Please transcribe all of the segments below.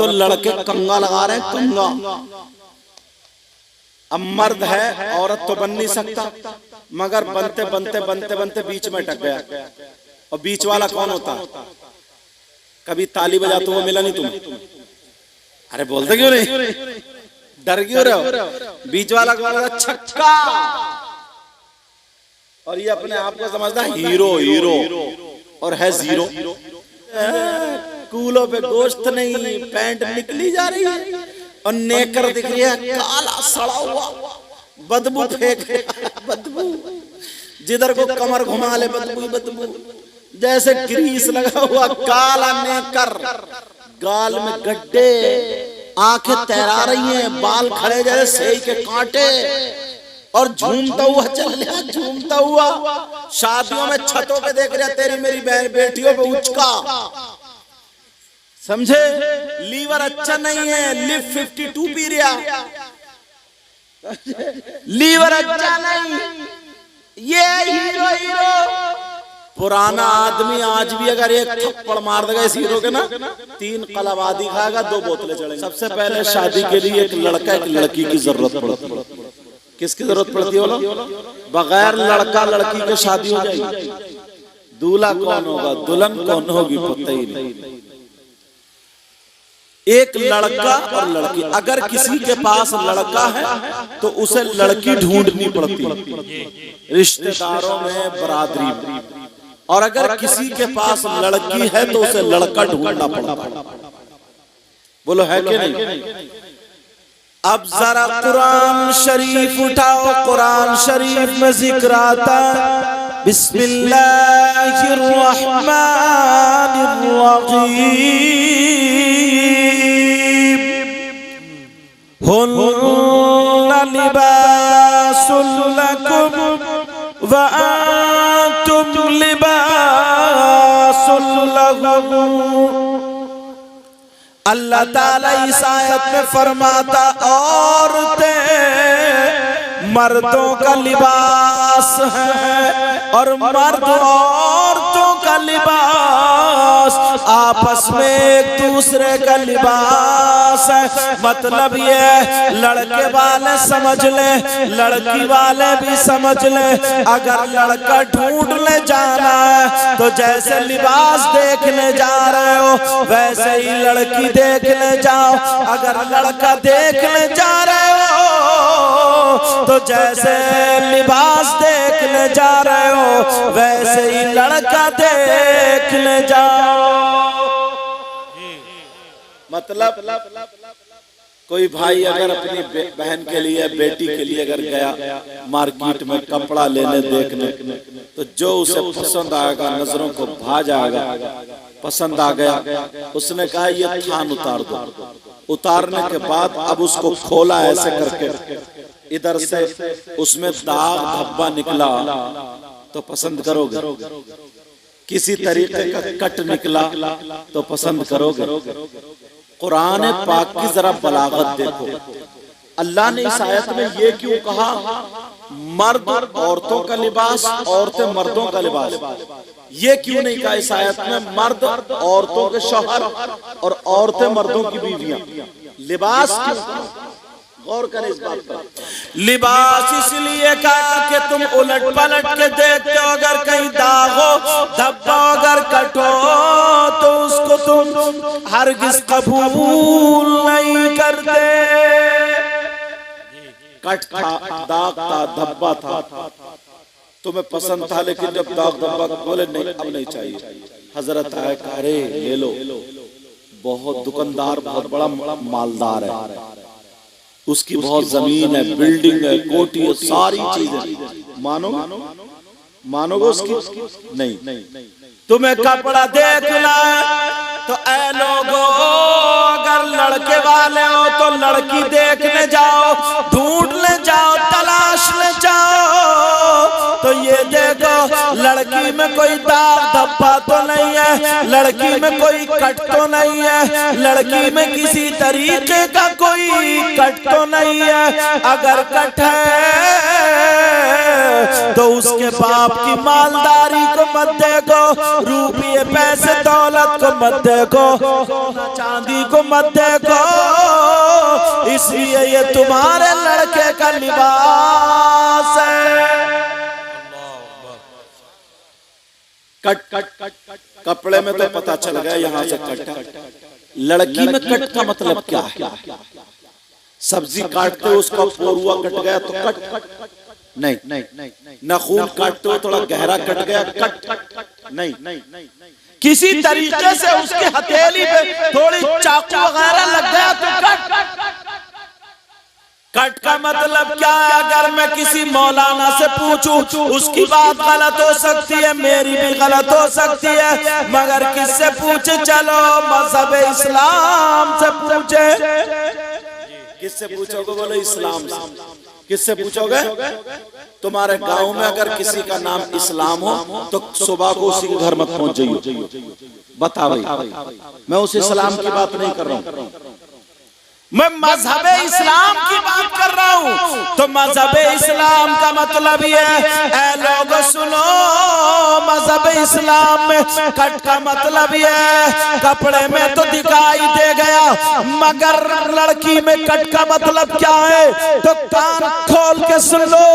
तो लड़के कंगा लगा रहे हैं, कंगा। अब मर्द है, औरत तो बन नहीं सकता, मगर बनते बनते बनते बनते बीच में अटक गया। और बीच वाला कौन होता है? कभी ताली बजा तो वो मिला नहीं तुम्हें? अरे बोलते क्यों नहीं? डर क्यों रहे हो? बीच वाला कौन होता? छक्का। और ये अपने आप को समझता है हीरो हीरो, और है जीरो। कूलों पे गोश्त नहीं, पैंट निकली जा रही है और नेकर दिख रही है काला सड़ा हुआ, बदबू फेंक, बदबू जिधर को कमर घुमा ले बदबू बदबू, जैसे ग्रीस लगा हुआ काला नेकर, गाल में गड्ढे, आंखें तैरा रही हैं, बाल खड़े जैसे सेई के कांटे, और झूमता हुआ चल रहा, झूमता हुआ। शादियों में छतों पे देख रहा तेरी मेरी बहन बेटियों पे उचका, समझे? लीवर अच्छा नहीं है, लिव 52 पी रहा, लीवर अच्छा नहीं, ये हीरो हीरो। पुराना आदमी आज भी अगर एक थप्पड़ मार देगा इस हीरो के ना, 3 कलाबादी खाएगा, 2 बोतलें चढ़ेंगी। सबसे पहले शादी के लिए एक लड़का एक लड़की की जरूरत पड़ती है। किसकी जरूरत पड़ती है बोलो? बगैर लड़का लड़की के शादी हो जाएगी? दूल्हा कौन होगा, दुल्हन कौन होगी, पता ही नहीं। एक लड़का और लड़की, अगर किसी के पास लड़का है तो उसे लड़की ढूंढनी पड़ती रिश्तेदारों में, बरादरी में, और अगर किसी के पास लड़की है तो उसे लड़का ढूंढना पड़ता। बोलो है कि नहीं? अब जरा कुरान शरीफ उठाओ, कुरान शरीफ में जिक्र आता बिस्मिल्लाहिर्रहमानिर्रहीम, हुन्ना लिबासुल लकुम व अंतुम लिबासुल लहुम। अल्लाह ताला इस आयत में फरमाता औरतें मर्दों का लिबास है और मर्द औरतों का लिबास, आपस में एक दूसरे का लिबास है। मतलब ये लड़के वाले समझ ले, लड़की वाले भी समझ ले, अगर लड़का ढूंढने जाना है तो जैसे लिबास देखने जा रहे हो वैसे ही लड़की देखने जाओ। अगर लड़का देखने जा रहे हो तो जैसे लिबास देखने जा रहे हो वैसे ही लड़का देखने जाओ। मतलब कोई भाई अगर अपनी बहन के लिए, बेटी के लिए अगर गया मार्केट में कपड़ा लेने देखने, तो जो उसे पसंद आएगा, नजरों को भा जाएगा, पसंद आ गया, उसने कहा ये थान उतार दो। उतारने के बाद अब उसको खोला ऐसे करके, इधर से उसमें दाग धब्बा निकला तो पसंद करोगे? किसी तरीके का कट निकला तो पसंद करोगे? कुरान पाक की जरा बलागत देखो। अल्लाह ने इस आयत में ये क्यों कहा मर्द औरतों का लिबास, औरतें मर्दों का लिबास? ये क्यों नहीं कहा इस आयत में मर्द औरतों के शौहर और औरतें मर्दों की बीवियां? लिबास क्यों? गौर करें इस बात पर। लिबास इसलिए कहा कि तुम उलट पलट के देखते हो, अगर कहीं दाग हो, धब्बा अगर कटो तो उसको तुम हरगिज कबूल नहीं करते। कट था, दाग था, धब्बा था, तुम्हें पसंद था, लेकिन जब दाग धब्बा बोले नहीं अब नहीं चाहिए, हजरत आए अरे ले लो, बहुत दुकानदार बहुत बड़ा मालदार है, उसकी बहुत जमीन है, बिल्डिंग है, कोठी है, सारी चीजें, मानोगे उसकी? नहीं। तुम्हें कपड़ा देखना है तो ऐ लोगों, अगर लड़के वाले हो तो लड़की देखने जाओ, ढूंढने जाओ, तलाशने जाओ, तो ये देखो लड़की में कोई दाग धब्बा तो नहीं है, है, लड़की में कोई कट तो नहीं है, लड़की में किसी तरीके का कोई कट तो नहीं है। अगर कट है तो उसके बाप की मालदारी को मत देखो, रुपये पैसे दौलत को मत देखो, चांदी को मत देखो, इसलिए ये तुम्हारे लड़के का लिबास है। कट कट कट कट कपड़े में तो पता चल गया यहाँ से कट। लड़की में कट का मतलब क्या है? सब्जी काटते हो उसका पोरुआ कट गया तो कट नहीं, नाखून काटते हो थोड़ा गहरा कट गया कट नहीं, किसी तरीके से उसकी हथेली पे थोड़ी चाकू वगैरह लग गया तो कट। कट का मतलब क्या है? अगर मैं किसी मौलाना से पूछूं उसकी बात गलत हो सकती है, मेरी भी गलत हो सकती है, मगर किससे पूछे? चलो मजहब इस्लाम से पूछे। किससे पूछोगे? बोलो इस्लाम से। किससे पूछोगे? तुम्हारे गांव में अगर किसी का नाम इस्लाम हो तो सुबह को उसी के घर मत पहुंच जाइए। बता भाई, मैं उस इस्लाम की बात नहीं कर रहा हूं, मैं मजहब इस्लाम की बात कर रहा हूँ। तो मजहब इस्लाम का मतलब ये है, लोग सुनो, मजहब इस्लाम में कट का मतलब ये है, कपड़े में तो दिखाई दे गया, मगर लड़की में कट का मतलब क्या है? तो कान खोल के सुन लो,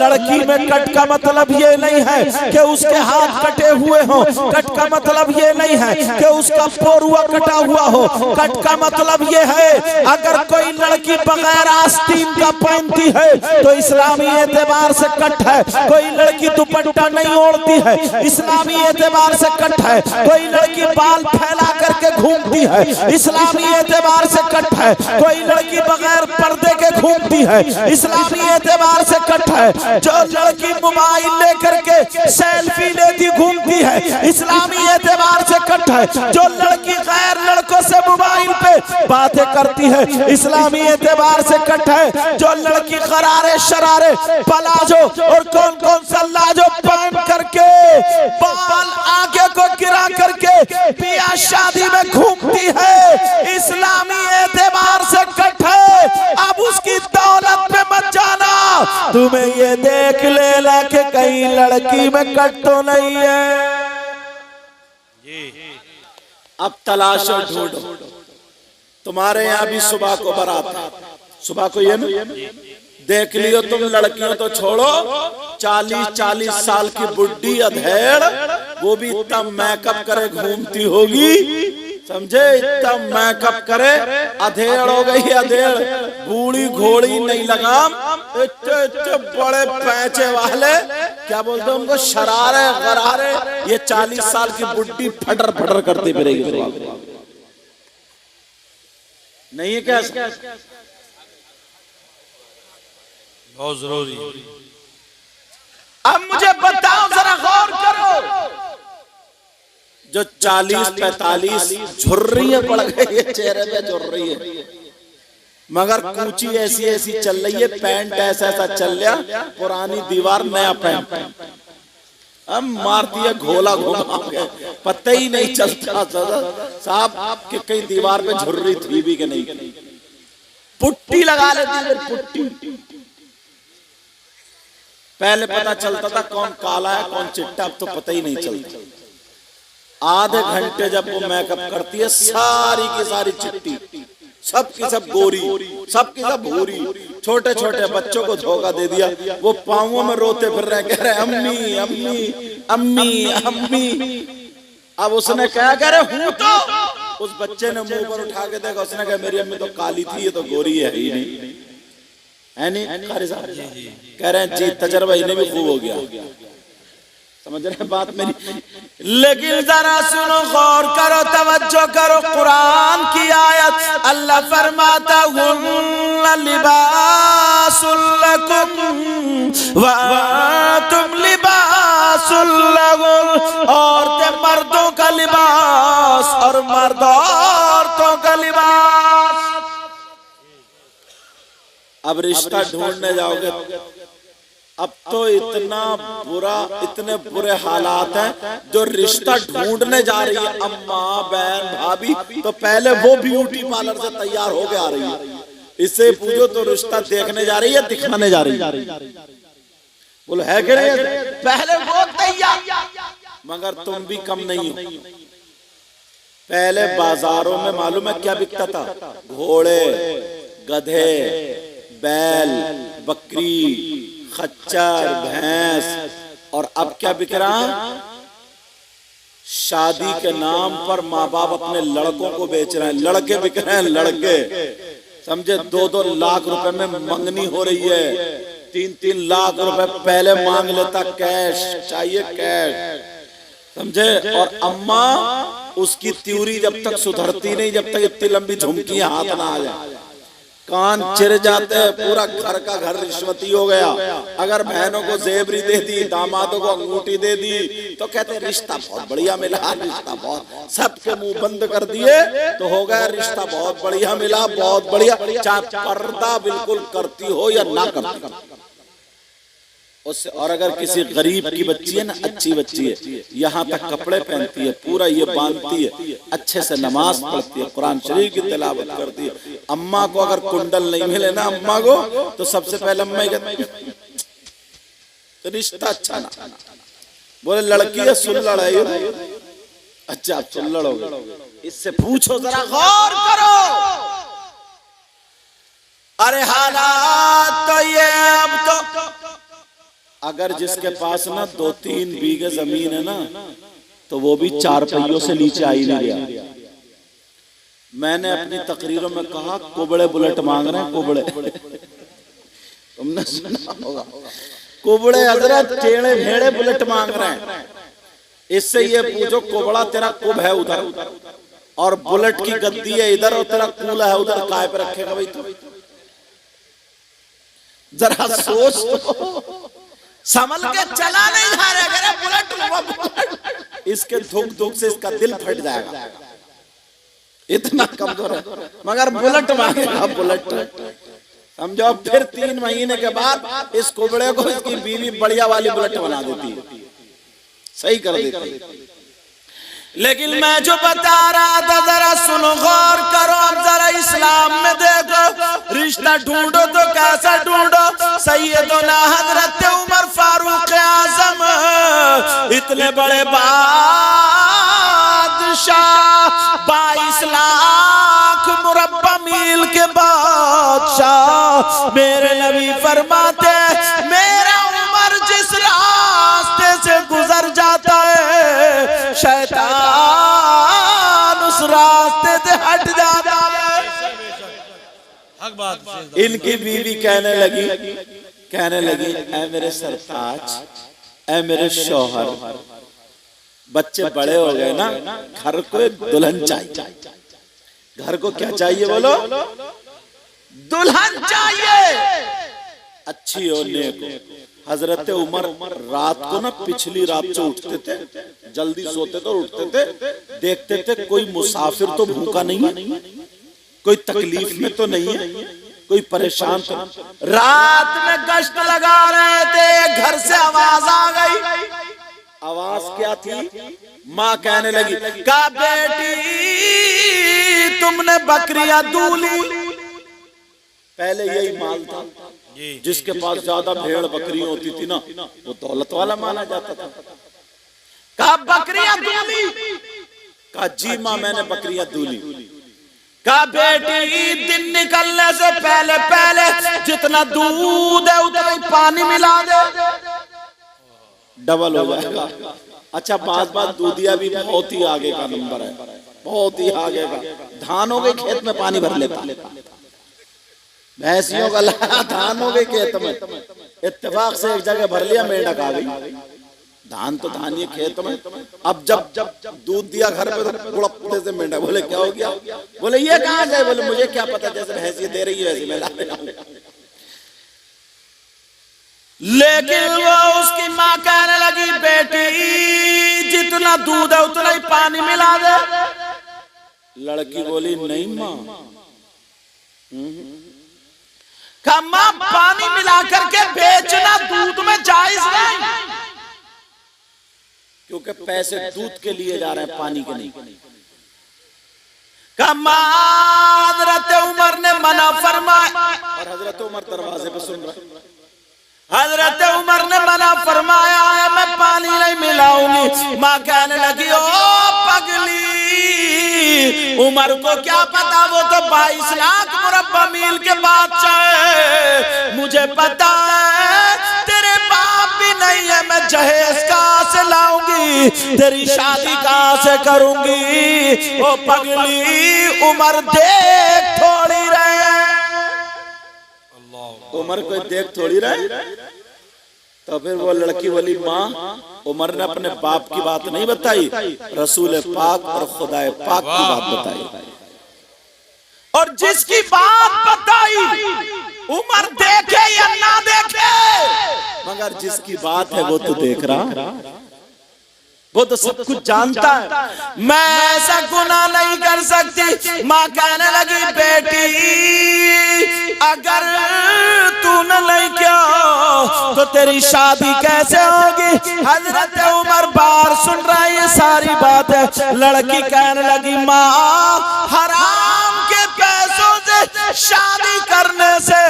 लड़की में कट का मतलब ये नहीं है कि उसके हाथ कटे हुए हो, कट का मतलब ये नहीं है कि उसका पोरुआ कटा हुआ हो, कट का मतलब ये है अगर कोई लड़की बगैर आस्तीन का पहनती है तो इस्लामी एतबार से कट है। कोई लड़की दुपट्टा नहीं ओढ़ती है, इस्लामी एतबार से कट है। कोई लड़की बाल फैला करके घूमती है, इस्लामी एतबार से कट है। कोई लड़की बगैर पर्दे के घूमती है, इस्लामी एतबार से कट है। जो लड़की मोबाइल लेकर के सेल्फी लेती घूमती है, इस्लामी एतबार से कट है। जो लड़की गैर लड़कों से मोबाइल पे बातें करती है, इस्लामी एतबार से कट है। जो लड़की गरारे शरारे पलाजो और कौन कौन सा लाजो पहन करके बाल आगे को गिरा करके बियाह शादी में घूमती है, इस्लामी एतबार से कट है। अब उसकी दौलत पे मत जाना, तुम्हें ये देख लेना कि कहीं लड़की में कट तो नहीं है। अब तलाशो ढूंढो। तुम्हारे यहाँ भी सुबह को बारात है, सुबह को ये ना देख लियो तुम, लड़कियों तो छोड़ो, 40-40 साल की बुढ़ी अधेड़, वो भी इतना मेकअप करे घूमती होगी, समझे? इतना मेकअप करे, अधेड़ हो गई, अधेड़, बूढ़ी घोड़ी नहीं लगाम, इतने इतने बड़े पैचे वाले, क्या बोलते हैं उनको, शरारे गरारे, ये 40 साल की बुढ़ी फटर फटर करती फिरेगी। नहीं है क्या? बहुत जरूरी। अब मुझे बताओ, जरा गौर करो, जो 40-45 झुर्रियां पड़ गई है चेहरे पे, झुर रही है, मगर कूची ऐसी ऐसी चल रही है, पैंट ऐसा ऐसा चल रहा, पुरानी दीवार नया पैंट, अब मारती है घोला घुमा के, पता ही नहीं चलता साहब आपके कहीं दीवार पे झुर्री थी भी कि नहीं। पुट्टी लगा लेती है, पुट्टी। पहले पता चलता था कौन काला है कौन चिट्टा, अब तो पता ही नहीं चलता। आधे घंटे जब वो मेकअप करती है, सारी की सारी चिट्टी, सबकी सब गोरी, सबकी सब भूरी, छोटे छोटे बच्चों को धोखा दे दिया। वो पांवों में रोते फिर रहे, कह रहे अम्मी अम्मी अम्मी अम्मी। अब उसने क्या कह रहे हूं, तो उस बच्चे ने मुंह पर उठा के देखा, उसने कहा मेरी अम्मी तो काली थी, ये तो गोरी है ही नहीं, है नहीं? कह रहे हैं जी, तजर्बा इन्हें भी खूब हो गया, समझ रहे हैं बात मेरी? लेकिन जरा सुनो, गौर करो, तवज्जो करो, कुरान की आयत, अल्लाह फरमाता हुन्ना लिबासुल लकुम व अंतुम लिबासुल लहुम। औरतें मर्दों का लिबास और मर्द औरतों का लिबास। अब रिश्ता ढूंढने जाओगे अब तो इतना बुरा, इतने बुरे हालात हैं, जो रिश्ता ढूंढने जा रही है अम्मा बहन भाभी, तो पहले वो ब्यूटी पार्लर से तैयार हो के आ रही है। इससे पूछो तो रिश्ता देखने जा रही है, दिखाने जा रही है। बोलो है कि नहीं? पहले वो तैयार, मगर तुम भी कम नहीं हो। पहले बाजारों में मालूम है क्या बिकता था? घोड़े, गधे, बैल, बकरी, खच्चर, भैंस। और अब क्या बिक रहा? शादी के नाम पर माँ बाप अपने लड़कों को बेच रहे हैं। लड़के बिक रहे हैं, लड़के समझे। 2-2 लाख रुपए में मंगनी हो रही है। 3-3 लाख रुपए पहले मांग लेता, कैश चाहिए, कैश समझे। और अम्मा उसकी त्यूरी जब तक सुधरती नहीं, जब तक इतनी लंबी झुमकी हाथ ना आ जाए, कान चिर जाते हैं, पूरा घर का घर रिश्वती हो गया। अगर बहनों को जेबरी दे दी, दामादों को अंगूठी दे दी, तो कहते रिश्ता बहुत बढ़िया मिला, रिश्ता बहुत, सबके मुंह बंद कर दिए तो हो गया रिश्ता बहुत बढ़िया मिला, बहुत बढ़िया। चाहे पर्दा बिल्कुल करती हो या ना करती उससे। और अगर किसी गरीब की बच्ची है ना, अच्छी बच्ची है, यहाँ तक कपड़े पहनती है, पूरा ये बांधती है, अच्छे से नमाज पढ़ती है, कुरान शरीफ की तिलावत करती है। अम्मा को अगर कुंडल नहीं मिले ना अम्मा को, तो सबसे पहले अम्मा ही कहती तो रिश्ता अच्छा ना। बोले लड़की है सुल्लड़ है, अच्छा सुल्लड़ हो, इससे पूछो जरा, गौर करो। अरे हालात तो ये, अब तो अगर जिसके पास ना 2-3 बीघे जमीन है ना, तो वो भी 4 पहियों से नीचे आ ही नहीं गया। मैंने अपनी तकरीरों में कहा कुबड़े बुलेट मांग रहे हैं, कुबड़े तुमने सुना होगा, कुबड़े हजरत टेढ़े भेड़े बुलेट मांग रहे हैं। इससे ये पूछो कुबड़ा तेरा कुब है उधर और बुलेट की गद्दी है इधर, और तेरा कूला है उधर, काय पे रखेगा भाई? तो जरा सोच, संभल के चला नहीं जा रहा, बुलेट इसके धुक धुक से इसका दिल फट जाएगा, इतना कमजोर है। मगर बुलेट मांगेगा, बुलेट समझो। फिर 3 महीने के बाद इस कुबड़े को इसकी बीवी बढ़िया वाली बुलेट बना देती है, सही कर देती है। लेकिन मैं जो बता रहा था जरा सुनो, गौर करो। अब जरा इस्लाम में देखो, रिश्ता ढूंढो तो कैसा ढूंढो? सैयदना हजरत उमर फारूक आजम, इतने बड़े बादशाह, 22 लाख मुरब्बा मील के बादशाह, मेरे नबी फरमाते मेरा उमर जिस रास्ते से गुजर जाता है, शैतान उस रास्ते से हट जाता है। इनकी बीवी कहने लगी ऐ मेरे सरताज, ऐ मेरे शौहर, बच्चे बड़े हो गए ना, घर को एक दुल्हन चाहिए। घर को क्या चाहिए बोलो? दुल्हन चाहिए, अच्छी हो, नेक। हजरत उमर रात को ना, पिछली रात से उठते थे, जल्दी सोते थे, उठते थे, देखते थे कोई मुसाफिर तो भूखा नहीं है, कोई तकलीफ में तो नहीं है, कोई परेशान तो। रात में गश्त लगा रहे थे, घर से आवाज आ गई। आवाज क्या थी? माँ कहने लगी का बेटी तुमने बकरियां दूली। पहले यही माल था, जिसके पास ज्यादा भेड़ बकरियां होती थी ना, वो दौलत वाला माना जाता था। का बकरियां दूली? का जी माँ मैंने बकरियां दूली। का बेटी दिन निकलने से पहले पहले जितना दूध है उतना ही पानी मिला दे, डबल हो जाएगा। अच्छा बात दूधिया भी बहुत ही आगे का नंबर है, बहुत ही आगे का। धानों के खेत में पानी भर लेता, भैंसियों का धान हो गई खेत में, इत्तेफाक से एक जगह भर लिया, मेंढक आ गई। धान तो धान ये खेत में। अब जब दूध दिया घर पे तो गुड़पते से मेंढक। बोले क्या हो गया? बोले ये कहाँ जाए? बोले मुझे क्या पता, जैसे भैंसी दे रही है वैसे मैं ला रहा हूं। लेकिन वो उसकी माँ कहने लगी बेटी जितना दूध है उतना ही पानी मिला दे। लड़की बोली नहीं माँ। कहा मां पानी मिला करके बेचना दूध में जायज नहीं, क्योंकि पैसे दूध के लिए जा रहे हैं, पानी के नहीं। कहा मां हजरत उमर ने मना फरमाया, और हजरत उमर दरवाजे पे सुन रहे, हजरत उमर ने मना फरमाया है मैं पानी नहीं मिलाऊंगी। मां कहने लगी ओ पगली, उमर को क्या पता, वो तो 22 लाख मुरब्बा मील के बादशाह है। मुझे पता है तेरे बाप भी नहीं है, मैं जहेज कहां से लाऊंगी, तेरी शादी कहां से करूंगी। ओ पगली, उमर देख थोड़ी रहे, उमर कोई देख थोड़ी रहे। तो फिर वो लड़की वाली माँ उमर ने अपने बाप की बात नहीं बताई, रसूल पाक और खुदाए पाक की बात बताई। और जिसकी बात बताई उमर देखे या ना देखे, मगर जिसकी बात है वो तो देख रहा, वो तो सब कुछ जानता है। मैं ऐसा गुनाह नहीं कर सकती। माँ कहने लगी बेटी, अगर तू न ले क्या तो तेरी शादी कैसे होगी। हजरत उमर बार सुन रहा है ये सारी बात है। लड़की कहने लगी माँ हराम के पैसों से शादी करने से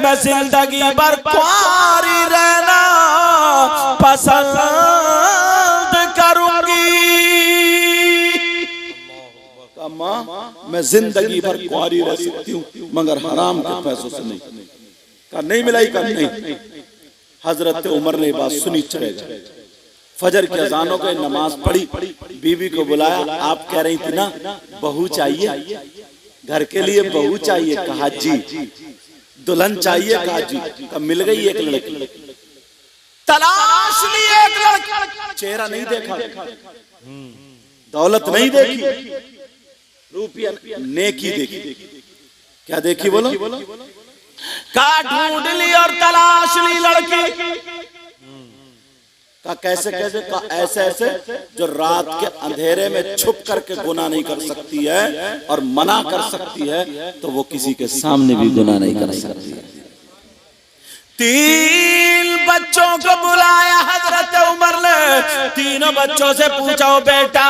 मैं जिंदगी भर कुंवारी रहना पसंद करूंगी। माँ मैं जिंदगी भर कुंवारी रह सकती हूँ मगर हराम के पैसों से नहीं। कहा नहीं मिलाई, कर नहीं। हजरत उमर ने बात सुनी, चले गए। फजर की अजानों को नमाज पढ़ी, बीवी को बुलाया। आप कह रही थी ना बहू चाहिए, घर के लिए बहू चाहिए। कहा जी। दुल्हन चाहिए, कहा जी। कहा मिल गई एक लड़की, तलाश ली एक लड़की, चेहरा नहीं देखा, दौलत नहीं देखी, रुपया नेकी देखी। क्या देखी बोलो? का ढूंढ ली और तलाश ली लड़की। का कैसे कैसे? का ऐसे ऐसे जो रात के अंधेरे में छुप करके गुनाह नहीं कर सकती है और मना कर सकती है, तो वो किसी के सामने भी गुनाह नहीं कर सकती है। 3 बच्चों को बुलाया हजरत उमर ने, तीनों बच्चों से पूछा बेटा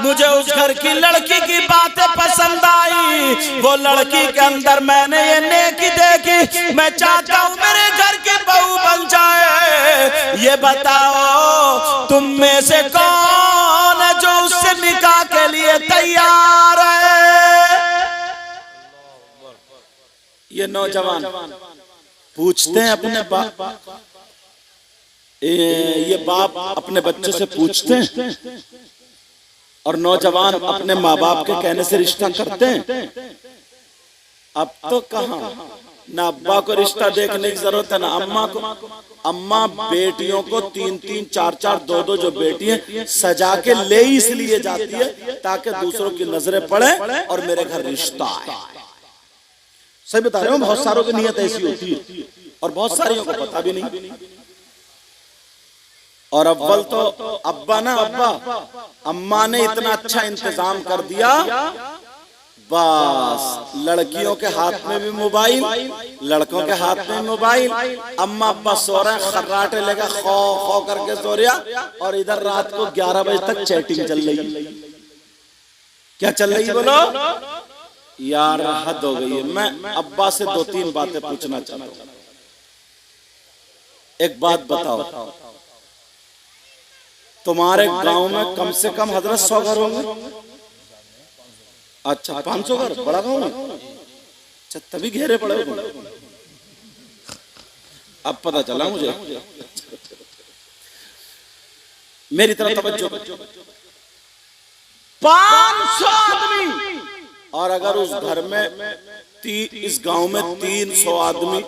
मुझे उस घर की लड़की की बातें पसंद आई, वो लड़की के अंदर मैंने ये नेकी देखी, मैं चाहता हूँ मेरे घर की बहू बन जाए। ये बताओ तुम में से कौन है जो उससे निकाह के लिए तैयार है। ये नौजवान पूछते हैं अपने बाप, ये बाप अपने बच्चों से पूछते हैं और नौजवान अपने माँ बाप के कहने से रिश्ता करते हैं। अब तो कहाँ ना अब्बा को रिश्ता देखने की जरूरत है ना अम्मा को। अम्मा बेटियों को 3-3, 4-4, 2-2 जो बेटी हैं सजा के ले इसलिए जाती है ताकि दूसरों की नजरें पड़े और मेरे घर रिश्ता आए। सही बता रहे हो, बहुत सारों की नीयत ऐसी होती है और बहुत सारियों को पता भी नहीं। और अव्वल तो अब्बा ना अब्बा अम्मा ने इतना अच्छा इंतजाम कर दिया, बस लड़कियों के हाथ में भी मोबाइल, लड़कों के हाथ में मोबाइल। अम्मा अब्बा सो रहे हैं, खर्राटे लेकर खो खो करके सो रहा, और इधर रात को 11 बजे तक चैटिंग चल रही। क्या चल रही बोलो यार, हद हो गई है। मैं अब्बा से 2-3 बातें पूछना चाहता हूँ। एक बात बताओ, तुम्हारे गांव में कम से कम हजरत 100 घर होंगे? अच्छा 500 घर, बड़ा गांव है। अच्छा तभी घेरे पड़े हो। अब पता चला मुझे। मेरी तरफ तवज्जो। 500 आदमी, और अगर उस घर में इस गांव में 300 आदमी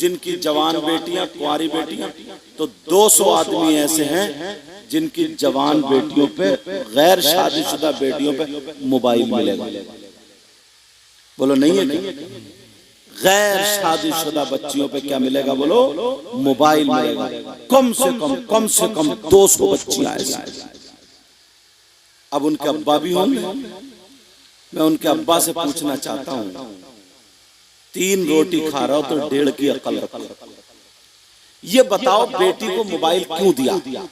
जिनकी जवान बेटियां, कुंवारी बेटियां, तो 200 आदमी ऐसे हैं जिनकी जवान बेटियों पे, गैर शादीशुदा बेटियों पे मोबाइल मिलेगा। बोलो नहीं है क्या? गैर शादीशुदा बच्चियों पे क्या मिलेगा बोलो? मोबाइल मिलेगा। कम से कम 200 बच्चियां ऐसी। अब उनके अब्बा भी होंगे। मैं उनके अब्बा से पूछना चाहता हूं, 3 रोटी खा रहा हो तो 1.5 की अकल रखो। ये बताओ बेटी को मोबाइल क्यों दिया?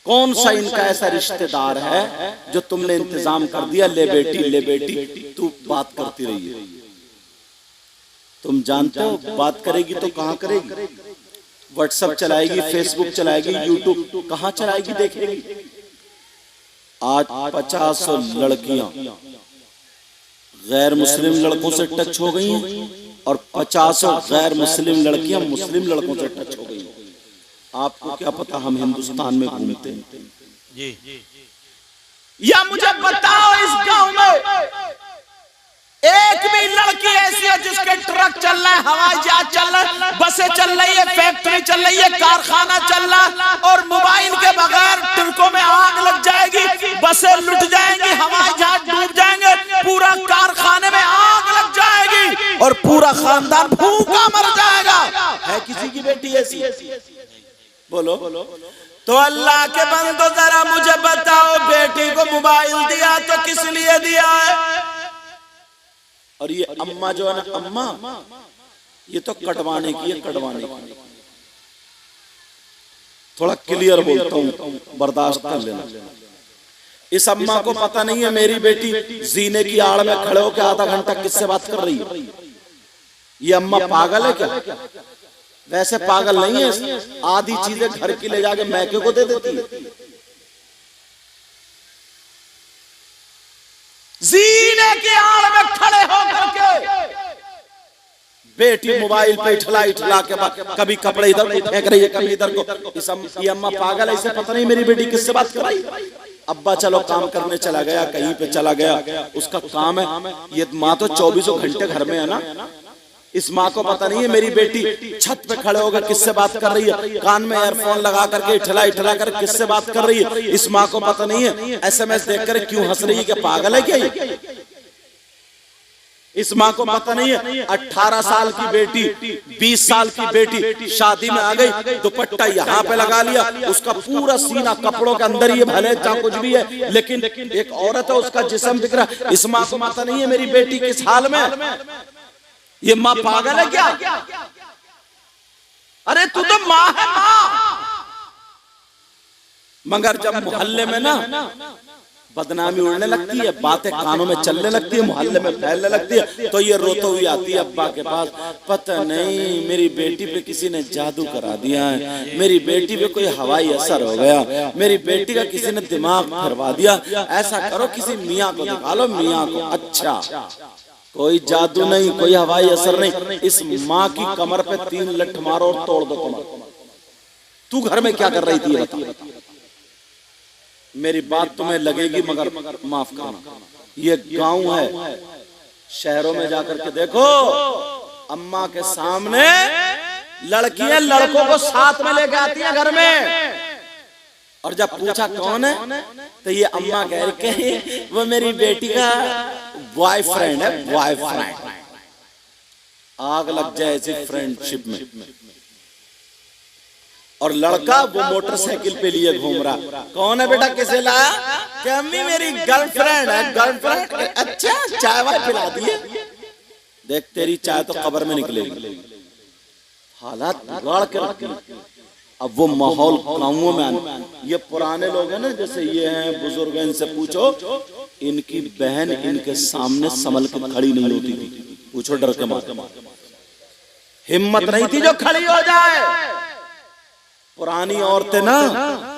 कौन सा इनका ऐसा रिश्तेदार है जो तुमने इंतजाम कर दिया, ले बेटी तू बात करती रही है। तुम जानते हो बात करेगी तो कहां करेगी? व्हाट्सएप चलाएगी, फेसबुक चलाएगी, यूट्यूब कहां चलाएगी देखेगी। आज 50 लड़कियां गैर मुस्लिम लड़कों से टच हो गई हैं और 50 गैर मुस्लिम लड़कियां मुस्लिम लड़कों से टच हो गई हैं। आपको क्या पता हम हिंदुस्तान में घूमते हैं जी। या मुझे बताओ इस गांव में एक भी लड़की ऐसी है जिसके ट्रक चल रहा है, हवाई जहाज चल रहा है, बसें चल रही है, फैक्ट्री चल रही है, कारखाना चल रहा है और मोबाइल के बगैर ट्रकों में आग लग जाएगी, बसें लुट जाएंगी, हवाई जहाज डूब जाएंगे, पूरा कारखाने में आग लग जाएगी और पूरा खानदान भूखा मर जाएगा। है किसी की बेटी ऐसी? बोलो। तो अल्लाह के बंदो जरा मुझे बताओ, बेटी को मोबाइल दिया तो किस लिए दिया है? और ये अम्मा जो है ना, अम्मा ये तो कटवाने की है, कटवाने की। थोड़ा क्लियर बोलता हूं, बर्दाश्त कर लेना। इस अम्मा को पता नहीं है मेरी बेटी जीने की आड़ में खड़े होकर आधा घंटा किससे बात कर रही है। ये अम्मा पागल है क्या? वैसे पागल नहीं है, आधी चीजें घर की ले जाके मैके को दे देती है। जीने की आड़ में खड़े होकर के बेटी मोबाइल पे इठला के कभी कपड़े इधर को फेंक रही है, कभी इधर को। ये अम्मा पागल है, इसे पता नहीं मेरी बेटी किससे बात कर रही। अब्बा चलो काम करने चला गया, कहीं पे चला गया, उसका काम है। ये माँ तो 24 घंटे घर में है ना। इस माँ को पता नहीं है मेरी बेटी छत पे खड़े होकर किससे बात कर रही है, कान में एयरफोन लगा करके इठला कर किससे बात कर रही है। इस माँ को पता नहीं है SMS देखकर क्यों हंस रही है, क्या पागल है क्या ये? इस माँ को पता नहीं है 18 साल की बेटी, 20 साल की बेटी शादी में आ गई, दुपट्टा यहाँ पे लगा लिया, उसका पूरा सीना कपड़ों के अंदर ही भले चाहे कुछ भी है, लेकिन एक औरत है, उसका जिस्म दिख रहा है। इस माँ को पता नहीं है मेरी बेटी किस हाल में। ये माँ पागल है क्या? अरे तू तो माँ है, माँ। मगर जब मोहल्ले में ना बदनामी उड़ने लगती है, बातें कानों में चलने लगती है, मोहल्ले में फैलने लगती है, तो ये रोते हुए आती है अब्बा के पास, पता नहीं मेरी बेटी पे किसी ने जादू करा दिया है, मेरी बेटी पे कोई हवाई असर हो गया, मेरी बेटी का किसी ने दिमाग फिरवा दिया, ऐसा करो किसी मियाँ को दिखा लो, मियाँ को। अच्छा, कोई जादू नहीं, कोई हवाई असर नहीं, इस माँ की कमर पे 3 लठ मारो और तोड़ दो कमर। तू घर में क्या कर रही थी बता? मेरी बात तुम्हें लगेगी मगर माफ करना, ये गांव है, शहरों में जाकर के देखो, अम्मा के सामने लड़कियां लड़कों को साथ में लेके आती हैं घर में, और जब पूछा कौन है तो ये अम्मा कह रही है वो मेरी बेटी का बॉयफ्रेंड है, बॉयफ्रेंड। आग लग जाए ऐसी फ्रेंडशिप में। और लड़का वो मोटरसाइकिल पे लिए घूम रहा, कौन है बेटा, किसे लाया? कि अम्मी मेरी गर्लफ्रेंड है, गर्लफ्रेंड। अच्छा, चाय वाय पिला दिए, देख तेरी चाय तो कब्र में निकलेगी। हालात बिगाड़ के रख दी। अब वो माहौल गाँवों में आने, ये पुराने लोग हैं ना, जैसे ये हैं बुजुर्ग, इनसे पूछो, इनकी बहन इनके सामने संभल के खड़ी नहीं होती थी, पूछो डर के मारे, हिम्मत नहीं थी जो खड़ी हो जाए। पुरानी औरतें ना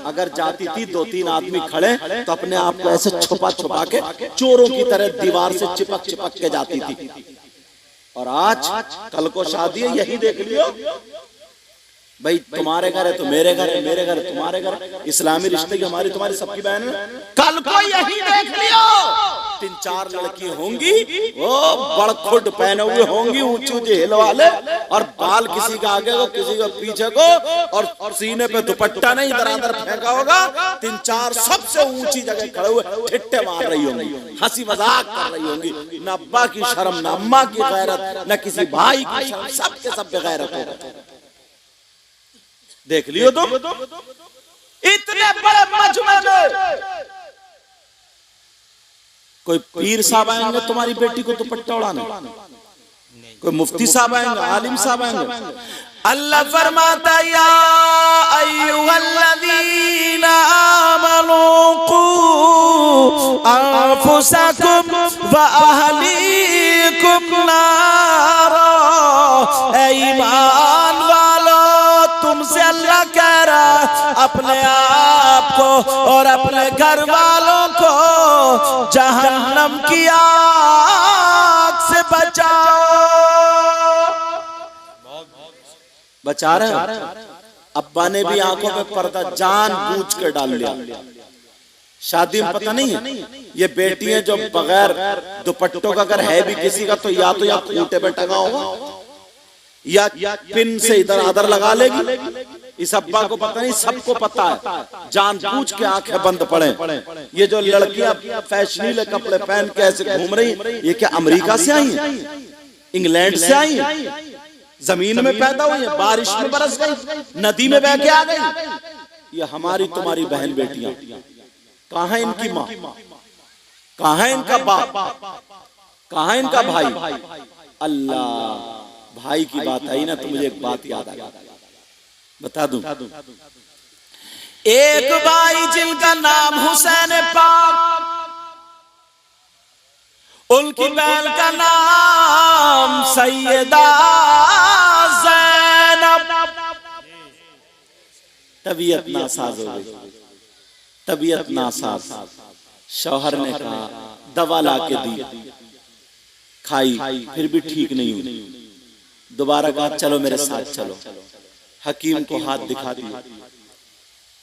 अगर जाती थी 2-3 आदमी खड़े तो अपने आप को ऐसे छुपा छुपा के चोरों की तरह दीवार से चिपक के जाती थी। और आज कल को शादी है, यही देख लियो भाई, तुम्हारे घर है तो मेरे घर है, मेरे घर है तुम्हारे घर है, इस्लामी रिश्ते की हमारी तुम्हारी सबकी बहन है। कल को यही देख लियो 3-4 लड़की होंगी, वो बड़खुट पहने हुए होंगी, ऊंची ऊंची हिल वाले, और बाल किसी का आगे को किसी का पीछे को, और सीने पे दुपट्टा नहीं दरादर फेंका होगा, 3-4 सबसे ऊंची जगह खड़े हुए ठिट्टे मार रही होंगी, हंसी मजाक कर रही होंगी। न अब्बा की शर्म, न अम्मा की गैरत, न किसी भाई की शर्म, सबके सब बेगैरत होगा। देख लियो तुम, इतने बड़े मजमे में कोई पीर साहब आएंगे तुम्हारी बेटी को दुपट्टा उड़ाने? कोई मुफ्ती साहब आएंगे, आलिम साहब आएंगे। अल्लाह फरमाता या अय्युहल्लज़ीना आमनू कू अनफुसकुम व अहलीकुम नारा। ऐ ईमान वालो, तुमसे अल्लाह कह रहा अपने आप को और अपने घर वालों को जहन्नम की आग से बचाओ। बचा रहे। अब्बा ने भी आंखों में पर्दा जानबूझ कर डाल लिया। शादी में पता नहीं है, ये बेटियां जो बगैर दुपट्टों का अगर है भी किसी का तो या खूंटे पे टंगा होगा या पिन से इधर आधर लगा लेगी। इस अब्बा को पता नहीं, सबको पता है, जानबूझ के आंखें बंद पड़े। ये जो लड़कियां फैशनीले कपड़े पहन के ऐसे घूम रही, ये क्या अमेरिका से आई है, इंग्लैंड से आई है, जमीन में पैदा हुई है, बारिश में बरस गई, नदी में बह के आ गई। ये हमारी तुम्हारी बहन बेटियां। कहां है इनकी माँ, कहां है इनका बाप, कहां है इनका भाई? अल्लाह, भाई की बात आई ना तो मुझे एक बात याद आ गई, बता दूं। एक भाई जिनका नाम हुसैन पाक, उनकी बहन का नाम सैयदा ज़ैनब। तबीयत नासाज हो गई, तबीयत नासाज। शौहर ने कहा, दवा ला के दी, खाई, फिर भी ठीक नहीं हुई। दोबारा कहा चलो मेरे साथ चलो। हकीम को हाथ दिखा दिया।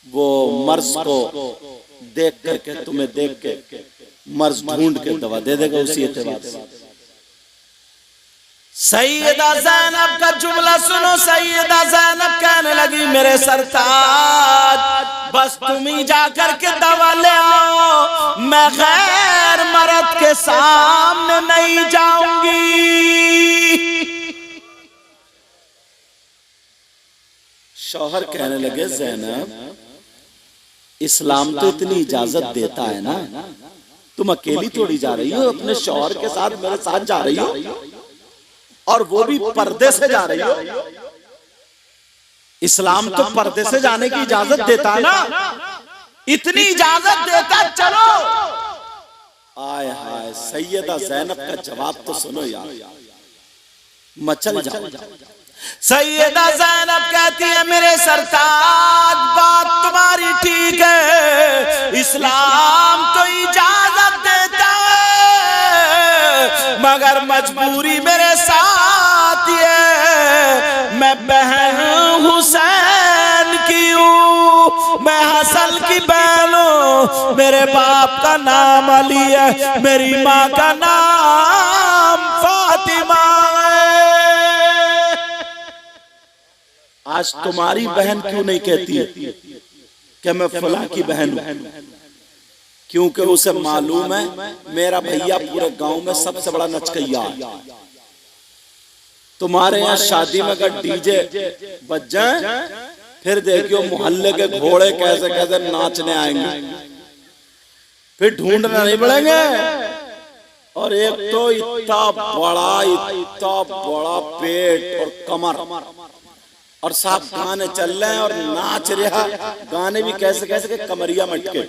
वो मर्ज को देख करके, तुम्हें देख के मर्ज ढूंढ के दवा दे देगा उसी एतबार से। सैयदा ज़ैनब का जुमला सुनो। सैयदा ज़ैनब कहने लगी, मेरे सरताज, बस तुम ही जाकर के दवा ले आओ, मैं गैर मर्द के सामने नहीं जाऊंगी। शौहर कहने लगे, ज़ैनब, इस्लाम तो इतनी इजाजत देता है ना, तुम अकेली थोड़ी जा रही हो, अपने शौहर के साथ मेरे साथ जा रही हो, और वो भी पर्दे से जा रही हो। इस्लाम तो पर्दे से जाने की इजाजत देता है ना, इतनी इजाजत देता, चलो। आय हाय, सैयदा ज़ैनब का जवाब तो सुनो यार, मचल जाओ। सैयदा ज़ैनब कहती है, मेरे सरताज, बात तुम्हारी ठीक है, इस्लाम तो इजाजत देता है, मगर मजबूरी मेरे साथ ये, मैं बहन हुसैन की हूँ, मैं हसन की बहन हूँ, मेरे बाप का नाम अली है, मेरी माँ का नाम फातिमा है। आज तुम्हारी बहन क्यों नहीं कहती है कि मैं फलां की बहन हूं? क्योंकि उसे मालूम है मेरा भैया पूरे गांव में सबसे बड़ा नचकैया है। तुम्हारे यहाँ शादी में अगर डीजे बज जाए, फिर देखियो मोहल्ले के घोड़े कैसे कैसे नाचने आएंगे, फिर ढूंढना नहीं पड़ेंगे। और एक तो इतना बड़ा पेट और कमर, और साहब गाने चल रहे हैं और नाच रहा, गाने भी कैसे कैसे के कमरिया मटके।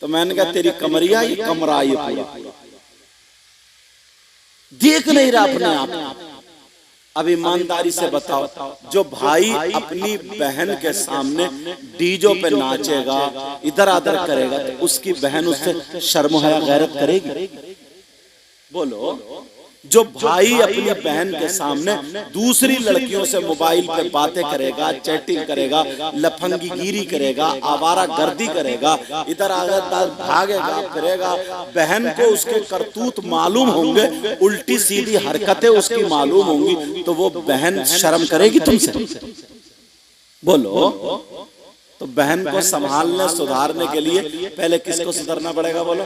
तो मैंने कहा तेरी कमरिया ये कमरा ये पूरा देख नहीं रहा अपने आप। अब ईमानदारी से बताओ, जो भाई अपनी बहन के सामने डीजो पे नाचेगा, इधर आधर करेगा, तो उसकी बहन उससे शर्म हया गैरत करेगी? बोलो। जो भाई अपनी बहन के सामने दूसरी लड़कियों से मोबाइल पे बातें करेगा, चैटिंग करेगा, लफंगीगिरी करेगा, आवारा गर्दी करेगा, इधर आधर भागेगा फिरेगा, बहन को उसके करतूत मालूम होंगे, उल्टी सीधी हरकतें उसकी मालूम होंगी, तो वो बहन शर्म करेगी तुमसे? बोलो। तो बहन को संभालने सुधारने के लिए पहले किसको सुधरना पड़ेगा? बोलो,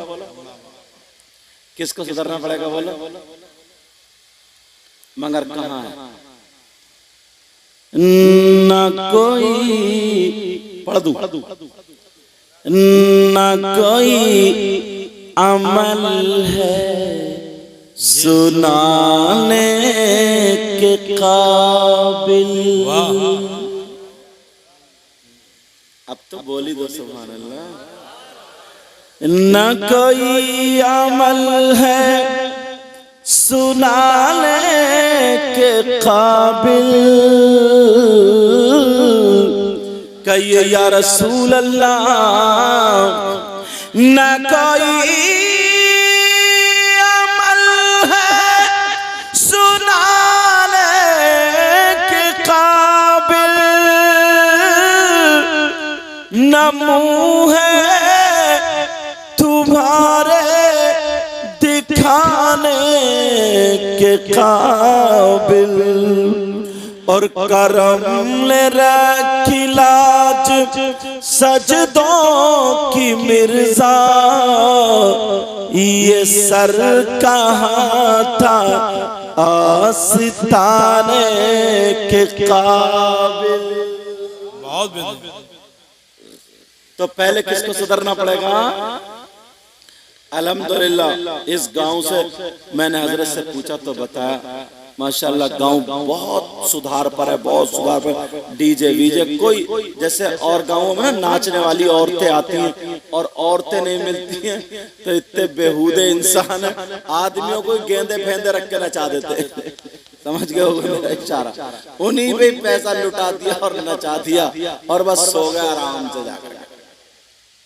किसको सुधरना पड़ेगा? बोलो। मगर कहाँ है? न कोई पढ़ दूं, न कोई अमल है सुनाने के काबिल। अब तो बोली दो सुभान अल्लाह। न कोई अमल है सुनाने के काबिल, कहिए या रसूल अल्लाह। न कोई अमल है सुनाने के काबिल, न मुँह है तुम्हारे दिखाने के काबिल, और करम ने रखी लाज सजदों की मिर्जा, ये सर कहाँ था आस्ताने के काबिल। बहुत तो पहले किसको सुधरना पड़ेगा? अल्हम्दुलिल्लाह इस गांव से मैंने हजरत से पूछा तो बताया माशाल्लाह गांव बहुत सुधार पर है, बहुत सुधार पर। डीजे वीजे कोई, जैसे और गांवों में नाचने वाली औरतें आती हैं और औरतें नहीं मिलती हैं तो इतने बेहूदे इंसान है, आदमियों को गेंदे फेंदे रख के नचा देते। समझ गए हो मेरा इशारा? उन्हीं पे पैसा लुटा दिया और नचा दिया और बस सो गए आराम से जाकर।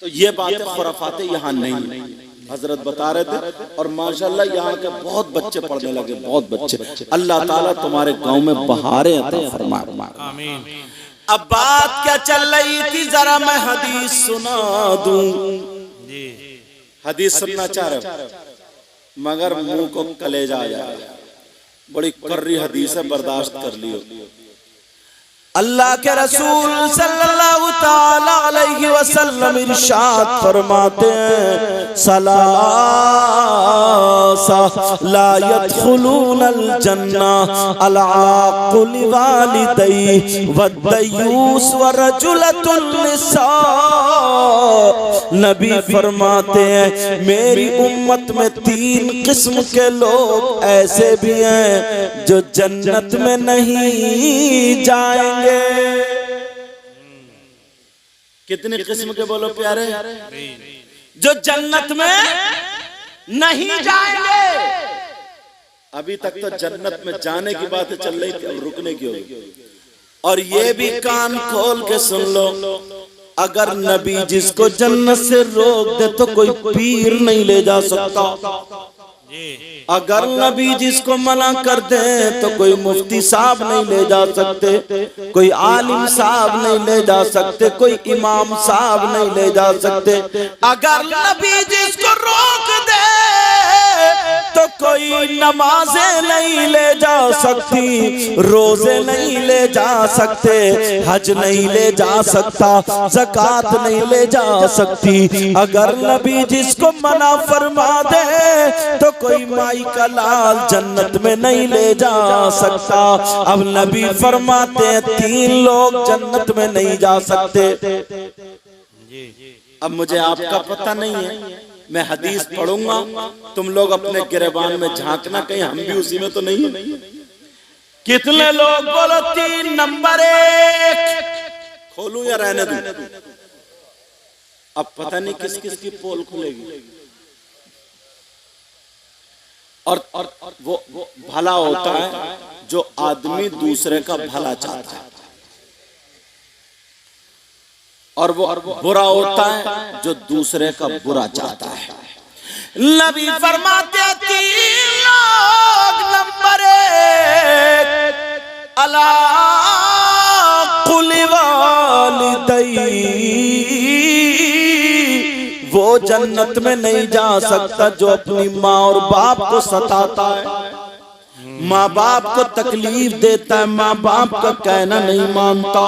तो ये बातें खुराफाते यहाँ नहीं, हजरत बता रहे थे। और माशाल्लाह यहाँ के बहुत बच्चे पढ़ने लगे, बहुत बच्चे। अल्लाह ताला तुम्हारे गांव में बहारें अता फरमाए। आमीन। अब बात क्या चल रही थी, जरा मैं हदीस सुना दूं। हदीस सुनना चाह रहे हो मगर मुंह को कलेजा आ जाए, बड़ी कर्री हदीस है, बर्दाश्त कर लियो। अल्लाह के रसूल सल्लल्लाहु ताला अलैहि वसल्लम इरशाद फरमाते हैं, सलासा ला यदखुलूनल जन्ना अल आक़िल वालिदैहि वद्दयूस व रजुलतुन निसा। नबी फरमाते हैं मेरी उम्मत में 3 किस्म के लोग ऐसे भी हैं जो जन्नत में नहीं जाएंगे। कितने किस्म के बोलो प्यारे? जो जन्नत में नहीं जाएंगे। अभी तक तो जन्नत में जाने की बातें चल रही थी, अब रुकने की होगी। और ये भी कान खोल के सुन लो, अगर नबी जिसको जन्नत से रोक दे तो कोई पीर नहीं ले जा सकता। अगर नबी जिसको मना कर दे तो कोई मुफ्ती साहब नहीं ले जा सकते, कोई आलिम साहब नहीं ले जा सकते, कोई इमाम साहब नहीं ले जा सकते। अगर नबी जिसको रोक दे तो कोई नमाजें नहीं ले जा सकती, रोजे नहीं ले जा सकते, हज नहीं ले जा सकता, ज़कात नहीं ले जा सकती। अगर नबी जिसको मना फरमा दे तो कोई माई का लाल जन्नत में नहीं ले जा सकता। अब नबी फरमाते हैं 3 लोग जन्नत में नहीं जा सकते। अब मुझे आपका पता नहीं है, मैं हदीस पढ़ूंगा, तुम लोग अपने गिरबान में झांकना कहीं हम भी उसी में तो नहीं। कितने लोग बोलो 3 नंबर 1 खोलूं या रहने दूं? अब पता नहीं किस किस की पोल खुलेगी। और वो भला होता है जो आदमी दूसरे का भला चाहता है, और वो बुरा होता है जो दूसरे का बुरा चाहता है। नबी फरमाते 3 लोग नंबर 1 अला कुल वालिदैहि, वो जन्नत में नहीं जा सकता जो अपनी माँ और बाप को सताता है, माँ बाप को तकलीफ देता है, माँ बाप का कहना नहीं मानता।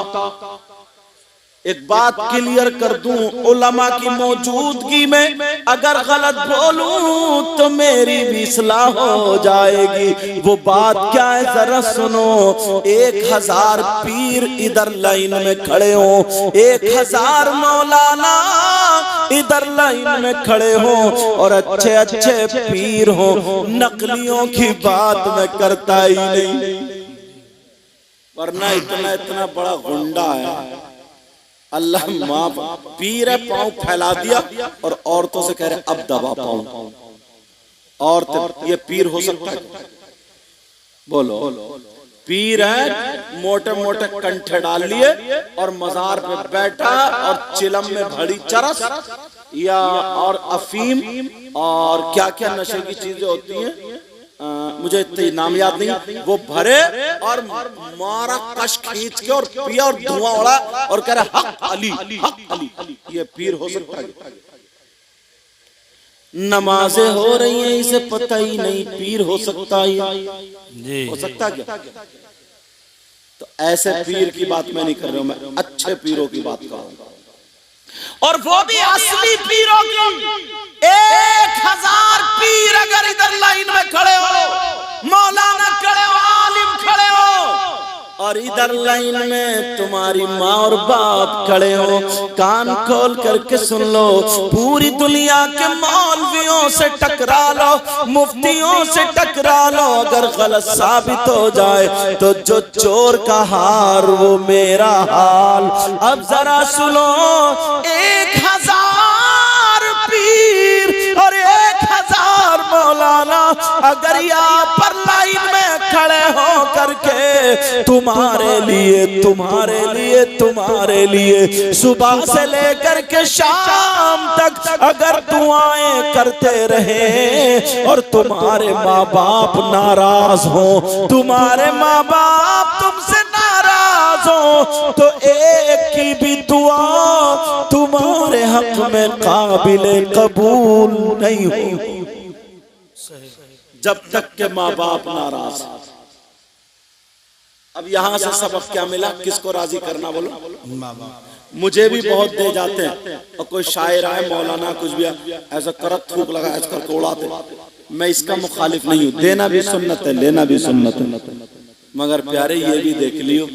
एक बात क्लियर कर दूं, उलमा की मौजूदगी में अगर गलत बोलूं तो मेरी भी इस्लाह हो जाएगी। वो बात क्या है जरा सुनो। 1000 पीर इधर लाइन में खड़े हो, 1000 मौलाना इधर लाइन में खड़े हो और अच्छे अच्छे पीर हो, नकलियों की बात मैं करता ही नहीं। वरना इतना इतना बड़ा गुंडा है, अल्लाह माफ, पीर है, पांव फैला दिया और औरतों से कह रहे अब दबा पाऊं। औरत ये पीर हो सकता है? बोलो, पीर है, मोटे मोटे कंठे डाल लिए और मजार पे बैठा और चिलम में भरी चरस या और अफीम और क्या क्या नशे की चीजें होती हैं, मुझे इतने नाम याद नहीं, वो भरे और मारा कश खींच के और पिया और धुआं उड़ा और कह रहा हक अली, हक अली। ये पीर हो सकता है? नमाजें हो रही हैं, इसे पता ही नहीं, पीर हो सकता है? हो सकता क्या? तो ऐसे पीर की बात मैं नहीं कर रहा हूं, मैं अच्छे पीरों की बात कर रहा हूं, और वो भी असली पीरों की। 1000 पीर अगर इधर लाइन में खड़े हो, मौलाना खड़े हो, आलिम खड़े हो, और इधर लाइन में तुम्हारी माँ और बाप खड़े हो, कान खोल करके सुन लो, पूरी दुनिया के मौलवियों से टकरा लो, मुफ्तियों से टकरा लो, अगर गलत साबित हो जाए तो जो चोर का हार वो मेरा हाल। अब जरा सुनो, 1000 पीर और 1000 मौलाना अगर यहाँ पर लाइन में खड़े हो करके तुम्हारे लिए तुम्हारे लिए तुम्हारे लिए सुबह से लेकर के शाम तक अगर दुआएं करते रहे और तुम्हारे माँ बाप नाराज हो, तुम्हारे माँ बाप तुमसे नाराज हो, तो एक की भी दुआ तुम्हारे हक में काबिले कबूल नहीं होगी जब तक के माँ बाप नाराज। अब यहाँ से सबक क्या मिला? किसको राजी करना? बोलो। मुझे भी बहुत दे जाते हैं, और कोई शायर आए, मौलाना कुछ भी ऐसा करत थूक लगा ऐसा करके उड़ाते, मैं इसका मुखालिफ नहीं हूँ, देना भी सुन्नत है, लेना भी सुन्नत है, मगर प्यारे ये भी देख लियो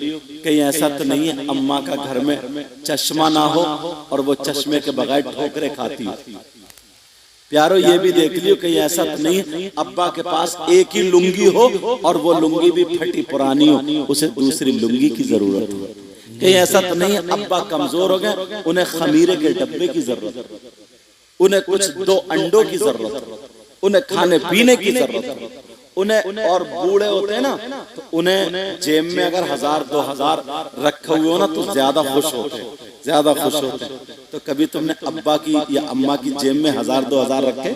कहीं ऐसा तो नहीं है अम्मा का घर में चश्मा ना हो और वो चश्मे के बगैर ठोकरे खाती हो। प्यारो ये भी देख लियो कहीं ऐसा तो नहीं है अब्बा के पास एक ही लुंगी हो और वो लुंगी भी फटी पुरानी हो, उसे दूसरी लुंगी की जरूरत हो। कहीं ऐसा तो नहीं है अब्बा कमजोर हो गए, उन्हें खमीरे के डब्बे की जरूरत, उन्हें कुछ 2 अंडों की जरूरत, उन्हें खाने पीने की जरूरत, उन्हें और बूढ़े होते हैं ना तो उन्हें जेब में अगर 1000-2000 रखे हुए हो ना तो ज्यादा खुश होते हैं, ज्यादा खुश होते हैं। तो कभी तुमने अब्बा की या अम्मा की जेब में 1000-2000 रखे?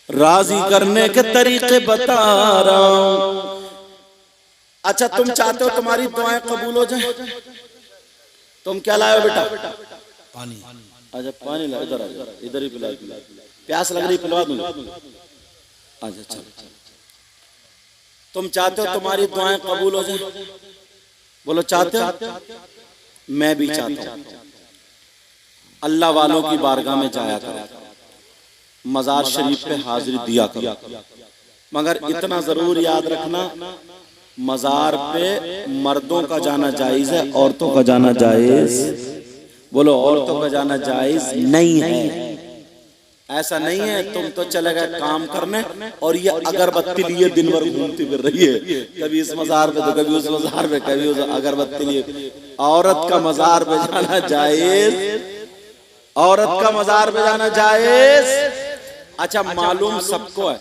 राजी करने के तरीके बता रहा हूं। अच्छा तुम चाहते हो तुम्हारी दुआएं कबूल हो जाए, तुम क्या लाए हो बेटा? पानी। अच्छा पानी ला, इधर आ जाओ, इधर ही पिला, प्यास लग रही पिलवा दूंगा। अच्छा चलो, तुम चाहते हो तुम्हारी दुआएं कबूल हो जाए? बोलो चाहते हो? मैं भी चाहता हूं। अल्लाह वालों की बारगाह में जाया करो, मजार शरीफ पे हाजिरी दिया करो, मगर इतना जरूर याद रखना मजार पे मर्दों का जाना जायज है, औरतों का जाना जायज, बोलो औरतों का जाना जायज नहीं है। ऐसा नहीं है तुम तो चले गए काम करने और ये अगरबत्ती लिए दिन भर घूमती फिर रही है, कभी इस मजार पे तो कभी उस मजार पे, कभी उस अगरबत्ती लिए। औरत का मजार पे जाना जायज, औरत का मजार पे जाना जायज। अच्छा मालूम सबको है,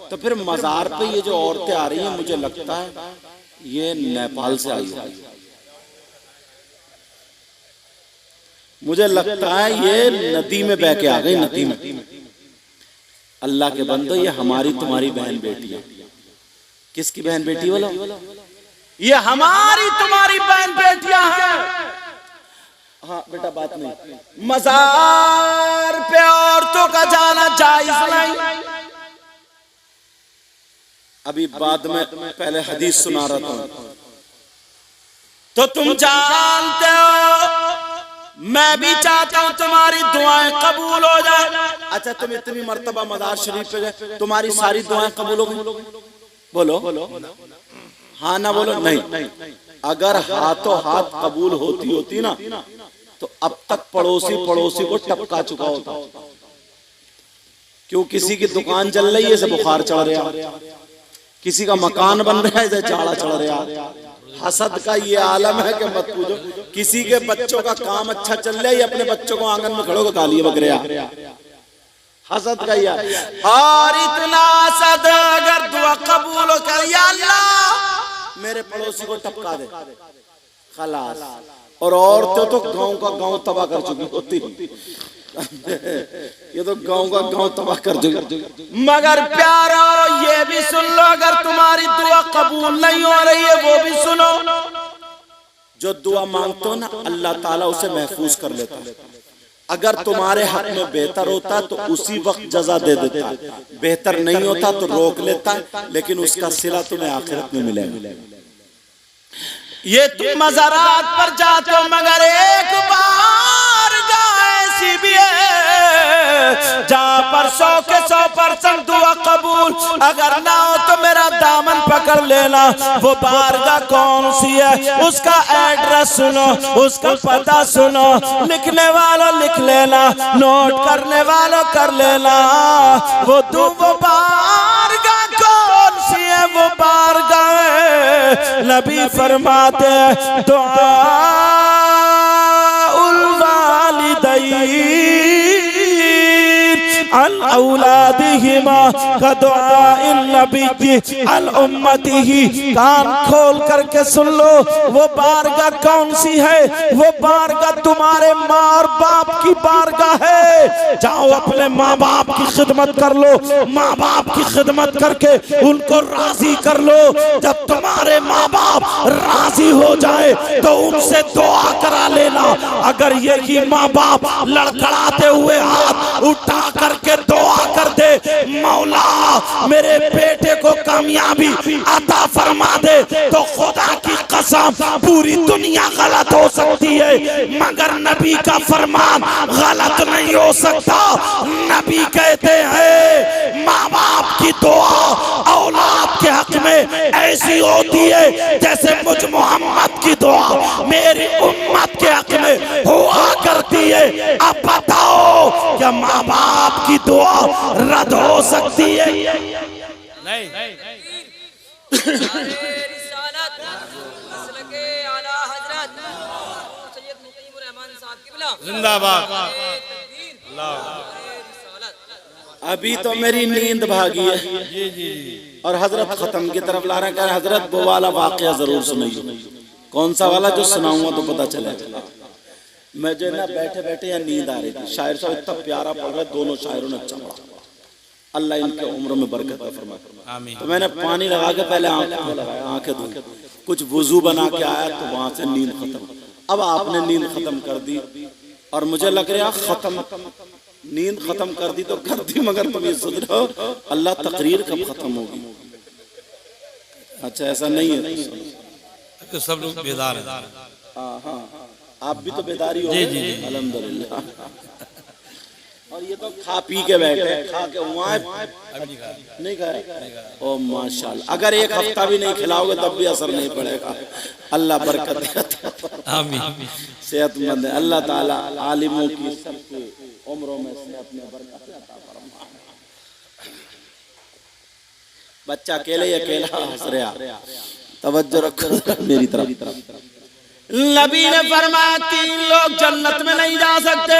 तो फिर मजार पे ये जो औरतें आ रही हैं मुझे लगता है ये नेपाल से आई है, मुझे लगता है ये नदी में बह के आ गई, नदी में। अल्लाह के बंदो ये हमारी तुम्हारी बहन बेटी है। किसकी बहन बेटी बोलो? ये हमारी तुम्हारी बहन बेटियां हैं। हाँ बेटा बात नहीं, मजार पे औरतों का जाना जायज नहीं। अभी बाद में पहले हदीस सुना रहा था, तो तुम जानते हो मैं भी चाहता हूं तुम्हारी दुआएं कबूल हो जाए। अच्छा तुम इतनी मर्तबा मजार शरीफ पे गए, तुम्हारी सारी दुआएं कबूल हो गई? बोलो हाँ ना बोलो नहीं। अगर हाथों हाथ कबूल होती ना तो अब तक पड़ोसी पड़ोसी को टपका चुका होता। क्यों? किसी की दुकान चल रही है, इसे बुखार चढ़ रहा, किसी का मकान बन रहा है, इसे चाड़ा चढ़ रहा। हसद का ये आलम है कि मत पूछो। किसी के बच्चों का काम अच्छा चल रहा है, अपने बच्चों को आंगन में खड़ो को गाली बक रहा। हसद का ये। और इतना हसद अगर दुआ कबूल कर, या अल्लाह मेरे पड़ोसी को टपका दे, खलास। और औरतें तो गांव का गांव तबाह कर चुकी होती, ये तो गांव का गांव तबाह कर चुकी। मगर प्यारो ये भी सुन लो, अगर तुम्हारी दुआ कबूल नहीं हो रही है वो भी सुनो। जो दुआ मांगते हो ना, अल्लाह ताला उसे महफूज कर लेता है। अगर तुम्हारे हक में बेहतर होता तो उसी वक्त जजा दे देता, बेहतर नहीं होता तो रोक लेता, लेकिन उसका सिला तुम्हें आखिरत में मिलेगा। ये तुम मज़ारात पर जाते हो, मगर एक बार ऐसी भी है जहाँ पर 100 के 100% दुआ कबूल। अगर ना हो तो मेरा दामन पकड़ लेना। वो बारगाह कौन सी है, उसका एड्रेस सुनो, उसका पता सुनो। लिखने वालों लिख लेना, नोट करने वालों कर लेना। वो बारगाह कौन सी है, वो बारगाह है। नबी फरमाते हैं दुआ उल वालिदैन अल औलादिहिमा का दुआ इन नबी अल उम्मतिही। कान खोल करके सुन लो, वो बारगाह कौन सी है? वो बारगाह तुम्हारे माँ और बाप की बारगाह है। जाओ अपने माँ बाप की खिदमत कर लो, माँ बाप की खिदमत करके उनको राजी कर लो। जब तुम्हारे माँ बाप राजी हो जाए तो उनसे दुआ करा लेना। अगर यही माँ बाप लड़खड़ाते हुए हाथ उठा करके दुआ कर दे, मौला मेरे बेटे को कामयाबी अता फरमा दे, तो खुदा की कसम पूरी दुनिया गलत हो सकती है, मगर नबी का फरमान गलत नहीं हो सकता। नबी कहते हैं माँ बाप की दुआ औलाद के हक में ऐसी होती है जैसे मुझ मोहम्मद की दुआ मेरी उम्मत के हक में हुआ करती है। अब बताओ क्या माँ बाप की दुआ रद्द हो सकती है? नहीं। जिंदाबाद। अभी तो मेरी नींद भागी है और हजरत खत्म की तरफ ला रहे हैं। हजरत वो वाला वाकया जरूर सुनाइए। कौन सा वाला? जो सुनाऊंगा तो पता चलेगा। मैं जो ना बैठे बैठे या नींद आ रही थी, शायर साहब इतना प्यारा पढ़ रहे, दोनों शायरों ने अच्छा पढ़ा, अल्लाह इनके उम्र में बरकत फरमाए। तो मैंने पानी लगा के पहले आंखों में लगाया, आंखें धो, कुछ वुजू बना के आया तो वहां से नींद खत्म। अब आपने नींद खत्म कर दी और मुझे लग रहा खत्म, नींद खत्म कर दी तो कर दी, मगर तुम ये सोच रहे हो अल्लाह तकरीर कब खत्म होगी? अच्छा ऐसा नहीं है, सब लोग बेदार हैं। हाँ, आप भी तो बेदारी हो। जी अल्हम्दुलिल्लाह। और ये तो खा पी के बैठे, खा के वहाँ नहीं खाए। ओ माशाल्लाह, अगर एक हफ्ता भी नहीं खिलाओगे तब भी असर नहीं पड़ेगा। अल्लाह बरकत आमीन। सेहतमंद है अल्लाह ताला, आलिमों की सबकी उम्रों में सेहत में बरकत अता फरमाए। बच्चा अकेले हंस रहा, तवज्जो रखो मेरी तरफ। नबी ने फरमाया 3 लोग जन्नत में नहीं जा सकते।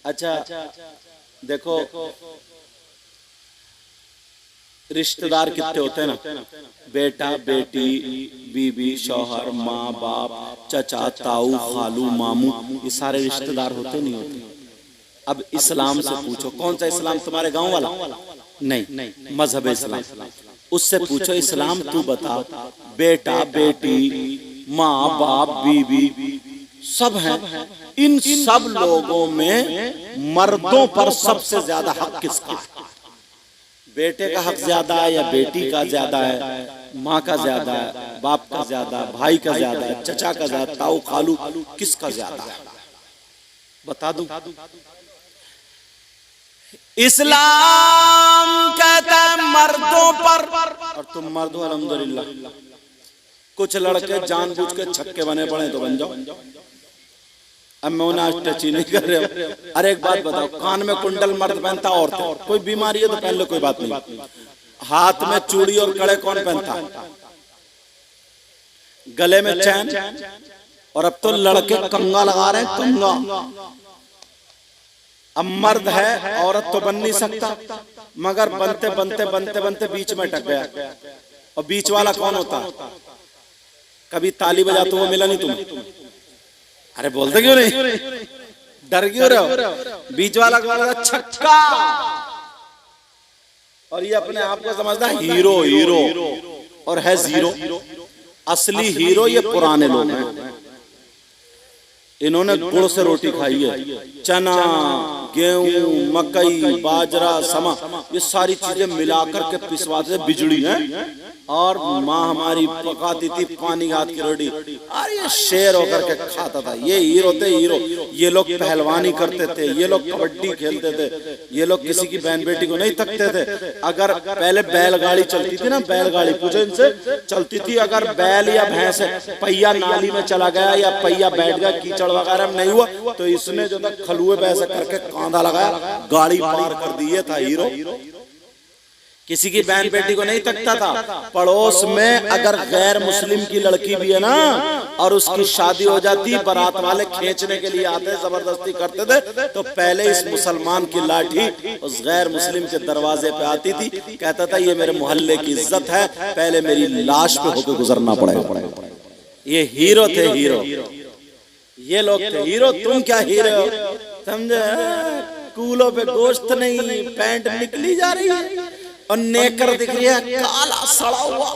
अच्छा देखो रिश्तेदार कितने होते हैं ना, बेटा बेटी, बीबी, शौहर, माँ बाप, चचा, ताऊ, खालू, मामू, ये सारे रिश्तेदार होते नहीं होते। अब इस्लाम से पूछो कौन सा इस्लाम? तुम्हारे गांव वाला नहीं, मजहब इस्लाम। उससे पूछो इस्लाम तू बता, बेटा बेटी, माँ बाप, बीबी सब हैं, इन सब लोगों में मर्दों पर सबसे ज्यादा हक किसका है? बेटे का हक ज्यादा है या बेटी का ज्यादा है? माँ का ज्यादा है, बाप का ज्यादा है, भाई का ज्यादा है, चचा का ज्यादा, ताऊ खालू, किसका ज्यादा है? बता दूं? इस्लाम कहता है मर्दों पर, और तुम मर्द हो अल्हम्दुलिल्लाह। कुछ लड़के जानबूझ के छक्के बने पड़े तो बन जाओ, अब मैं उन्हें आज टच ही नहीं कर रहा हूं। अरे एक बात बताओ, कान में कुंडल मर्द पहनता, औरतें, कोई बीमारी है तो पहन लो, कोई बात नहीं। हाथ में चूड़ी और कड़े कौन पहनता? गले में चैन, और अब तो लड़के कंगा लगा रहे हैं, कंगा। अब मर्द है, औरत तो बन नहीं सकता, मगर बनते बनते बनते बनते बीच में अटक गया। और बीच वाला कौन होता? कभी ताली बजाते हुए मिला नहीं तुम्हें? अरे बोलते क्यों नहीं? डर क्यों रहे हो? बीच वाला कौन होता? छक्का। और ये अपने आप को समझता है हीरो, हीरो, और है जीरो। असली हीरो ये पुराने लोग हैं। इन्होंने गुड़ से रोटी खाई है, चना, गेहूं, मकई, बाजरा, समा, ये सारी चीजें मिलाकर के पिसवाते बिजड़ी है। और माँ हमारी पकाती थी पानी हाथ की रोटी, और ये शेर होकर के खाता था। ये हीरो थे, हीरो। ये लोग पहलवानी करते थे, ये लोग कबड्डी खेलते थे, ये लोग किसी की बहन बेटी को नहीं थकते थे। अगर पहले बैलगाड़ी चलती थी ना, बैलगाड़ी पूछो इनसे, चलती थी। अगर बैल या भैंस पहिया नाली में चला गया या पहिया बैठ गया, कीचड़ वगैरह में नहीं हुआ, तो इसने जो था खलुए पे ऐसा करके कांधा लगाया, गाड़ी पार कर दी। ये था हीरो। किसी की बहन बेटी को नहीं तकता था। पड़ोस में अगर गैर मुस्लिम की लड़की भी है ना, और उसकी शादी हो जाती, बारात वाले खींचने के लिए आते, जबरदस्ती करते थे, तो पहले इस मुसलमान की लाठी उस गैर मुस्लिम के दरवाजे पे आती थी। कहता था ये मेरे मोहल्ले की इज्जत है, पहले मेरी लाश पे होकर गुजरना पड़ेगा। ये हीरो थे, हीरो। ये लोग थे हीरो। तुम क्या हीरो? समझे? कूलों पे गोश्त नहीं, पैंट निकली जा रही है, और नेकर दिख रही है काला सड़ा हुआ,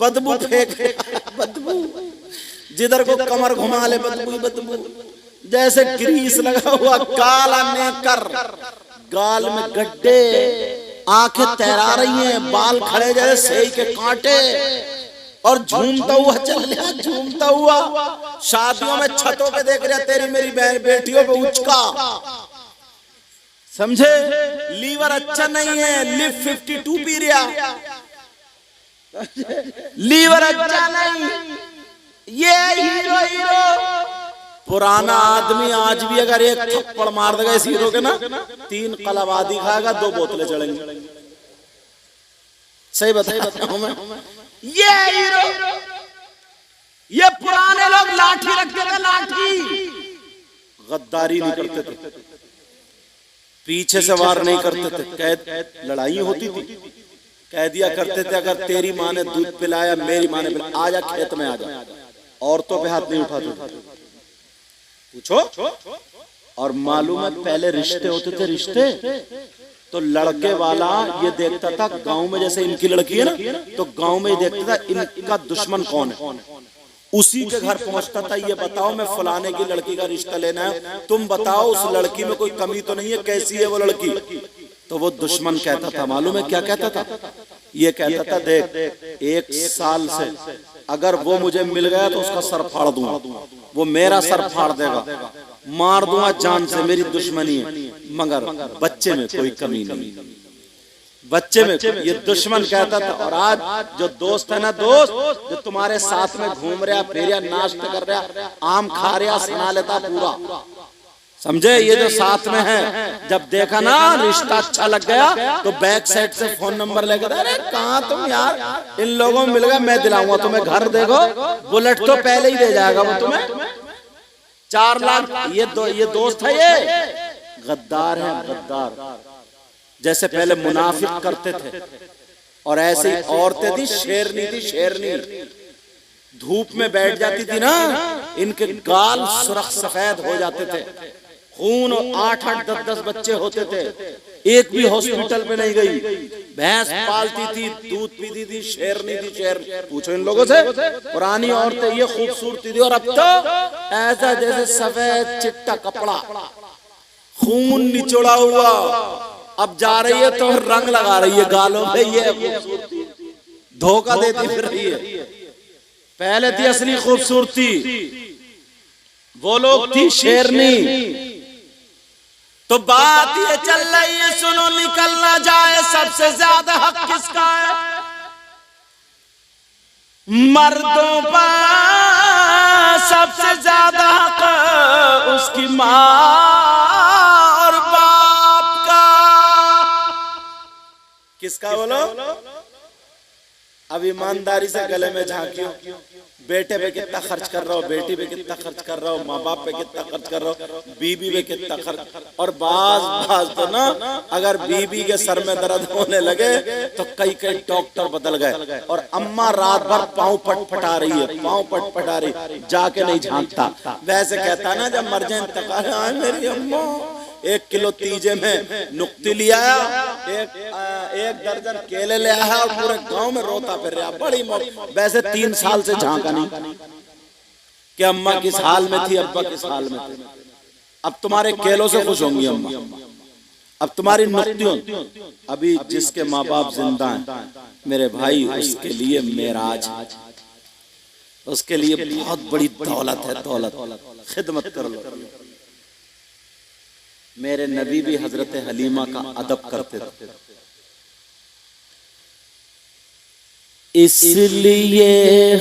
बदबू फेंक, बदबू जिधर को कमर घुमा ले बदबू, बदबू जैसे ग्रीस लगा हुआ, काला नेकर, गाल में गड्ढे, आंखें तैरा रही हैं, बाल खड़े जैसे सेई के कांटे, और झूमता हुआ चल रहा, झूमता हुआ। शादियों में छतों पे देख रहा, तेरी मेरी बहन बेटियों पे उचका, समझे? लीवर अच्छा नहीं है, लिव 52 पी रहा, लीवर अच्छा नहीं। ये हीरो, हीरो। पुराना आदमी आज भी अगर एक थप्पड़ मार देगा इस हीरो के ना, 3 कलाबादी खाएगा, 2 बोतलें चढ़ेंगी। सही बताता हूं मैं। ये हीरो। ये पुराने लोग लाठी रखते थे, लाठी। गद्दारी नहीं करते थे, पीछे से वार नहीं करते थे, कैद लड़ाई होती थी, कह दिया करते थे अगर तेरी माँ ने दूध पिलाया, मेरी माँ ने पिलाया, आजा खेत में आजा। औरतों पे हाथ नहीं उठाते थे, पूछो। और मालूम है पहले रिश्ते होते थे, रिश्ते तो लड़के वाला ये देखता था, गांव में जैसे इनकी लड़की है ना, तो गांव में ये देखता था इनका दुश्मन कौन है, उसी के घर पहुंचता था। ये बताओ मैं फलाने की लड़की का रिश्ता लेना है, तुम बताओ उस लड़की में कोई कमी तो नहीं है, कैसी है वो लड़की? तो वो दुश्मन कहता था, मालूम है क्या कहता था? ये कहता था देख 1 साल से अगर वो मुझे मिल गया तो उसका सर फाड़ दूंगा, वो मेरा सर फाड़ देगा, मार दूंगा जान से, मेरी दुश्मनी है, मगर बच्चे में कोई कमी नहीं, बच्चे में। ये दुश्मन कहता था। और आज जो दोस्त है ना, दोस्त जो तुम्हारे साथ में घूम रहा, फिर या नाश्ता कर रहा, आम खा रहा, सुना लेता पूरा, समझे? ये जो साथ में है, जब देखा ना रिश्ता अच्छा लग गया, तो बैक साइड से फोन नंबर लेकर, अरे कहाँ तुम यार, इन लोगों में मिल गया, मैं दिलाऊंगा तुम्हें घर, देखो बुलेट तो पहले ही दे जाएगा वो तुम्हें, 4 लाख। ये दोस्त है, ये गद्दार है, गद्दार। जैसे पहले मुनाफिक करते थे, और ऐसी औरतें थी, शेरनी थी, शेरनी, धूप में बैठ जाती थी ना, इनके गाल सुर्ख सफेद हो जाते थे, खून, 8-8, 10-10 बच्चे होते थे, एक भी हॉस्पिटल पे नहीं गई, भैंस पालती थी, दूध पीती थी, शेरनी थी, शेर। पूछो इन लोगों से, पुरानी औरतें ये खूबसूरती थी, और अब तो ऐसा जैसे सफेद चिट्टा कपड़ा, खून निचोड़ा हुआ। अब जा रही है तो रंग लगा रही है गालों पे, ये खूबसूरती धोखा देती फिर रही है। पहले थी असली खूबसूरती, वो लोग थी शेरनी। तो बात ये चल रही है, सुनो निकल ना जाए, सबसे ज्यादा हक किसका है? मर्दों पास सबसे ज्यादा हक उसकी माँ और बाप का। किसका बोलो? अब ईमानदारी से गले में झांकियो, बेटे पे कितना खर्च कर रहा हो, बेटी पे कितना खर्च कर रहा हो, माँ बाप पे कितना खर्च कर रहा हो, बीबी पे कितना खर्च। और बाज तो ना, अगर बीबी के सर में दर्द होने लगे तो कई कई डॉक्टर बदल गए, और अम्मा रात भर पाँव पटपटा रही है, पाँव पटपटा रही, जाके नहीं झांकता। वैसे कहता ना जब मर जाए इंतकाल, आए मेरी अम्मा 1 किलो तीजे में नुक्ती लिया, एक दर्जन केले ले आया और पूरे गांव में रोता फिर रहा, बड़ी मौत। वैसे 3 साल से झांका नहीं कि अम्मा किस हाल में थी, अब्बा किस हाल में थे। अब तुम्हारे केलों से खुश होंगी अम्मा, अब तुम्हारी नुक्तियों। अभी जिसके माँ बाप जिंदा हैं मेरे भाई, उसके लिए मेराज, उसके लिए बहुत बड़ी दौलत है, दौलत। खिदमत कर लो। मेरे नबी भी हजरत हलीमा का अदब करते थे, इसलिए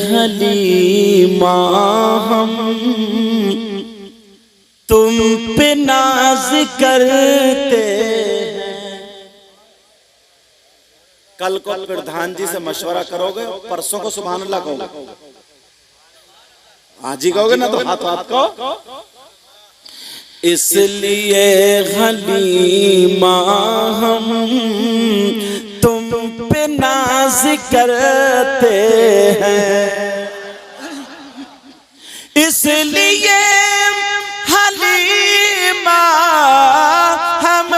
हलीमा हम तुम पे नाज करते हैं। कल को प्रधान जी से मशवरा करोगे, परसों को सुभान अल्लाह कहोगे, आज ही कहोगे ना तो हाथ को। इसलिए हलीमा हम तुम पे नाज करते हैं, इसलिए हलीमा हम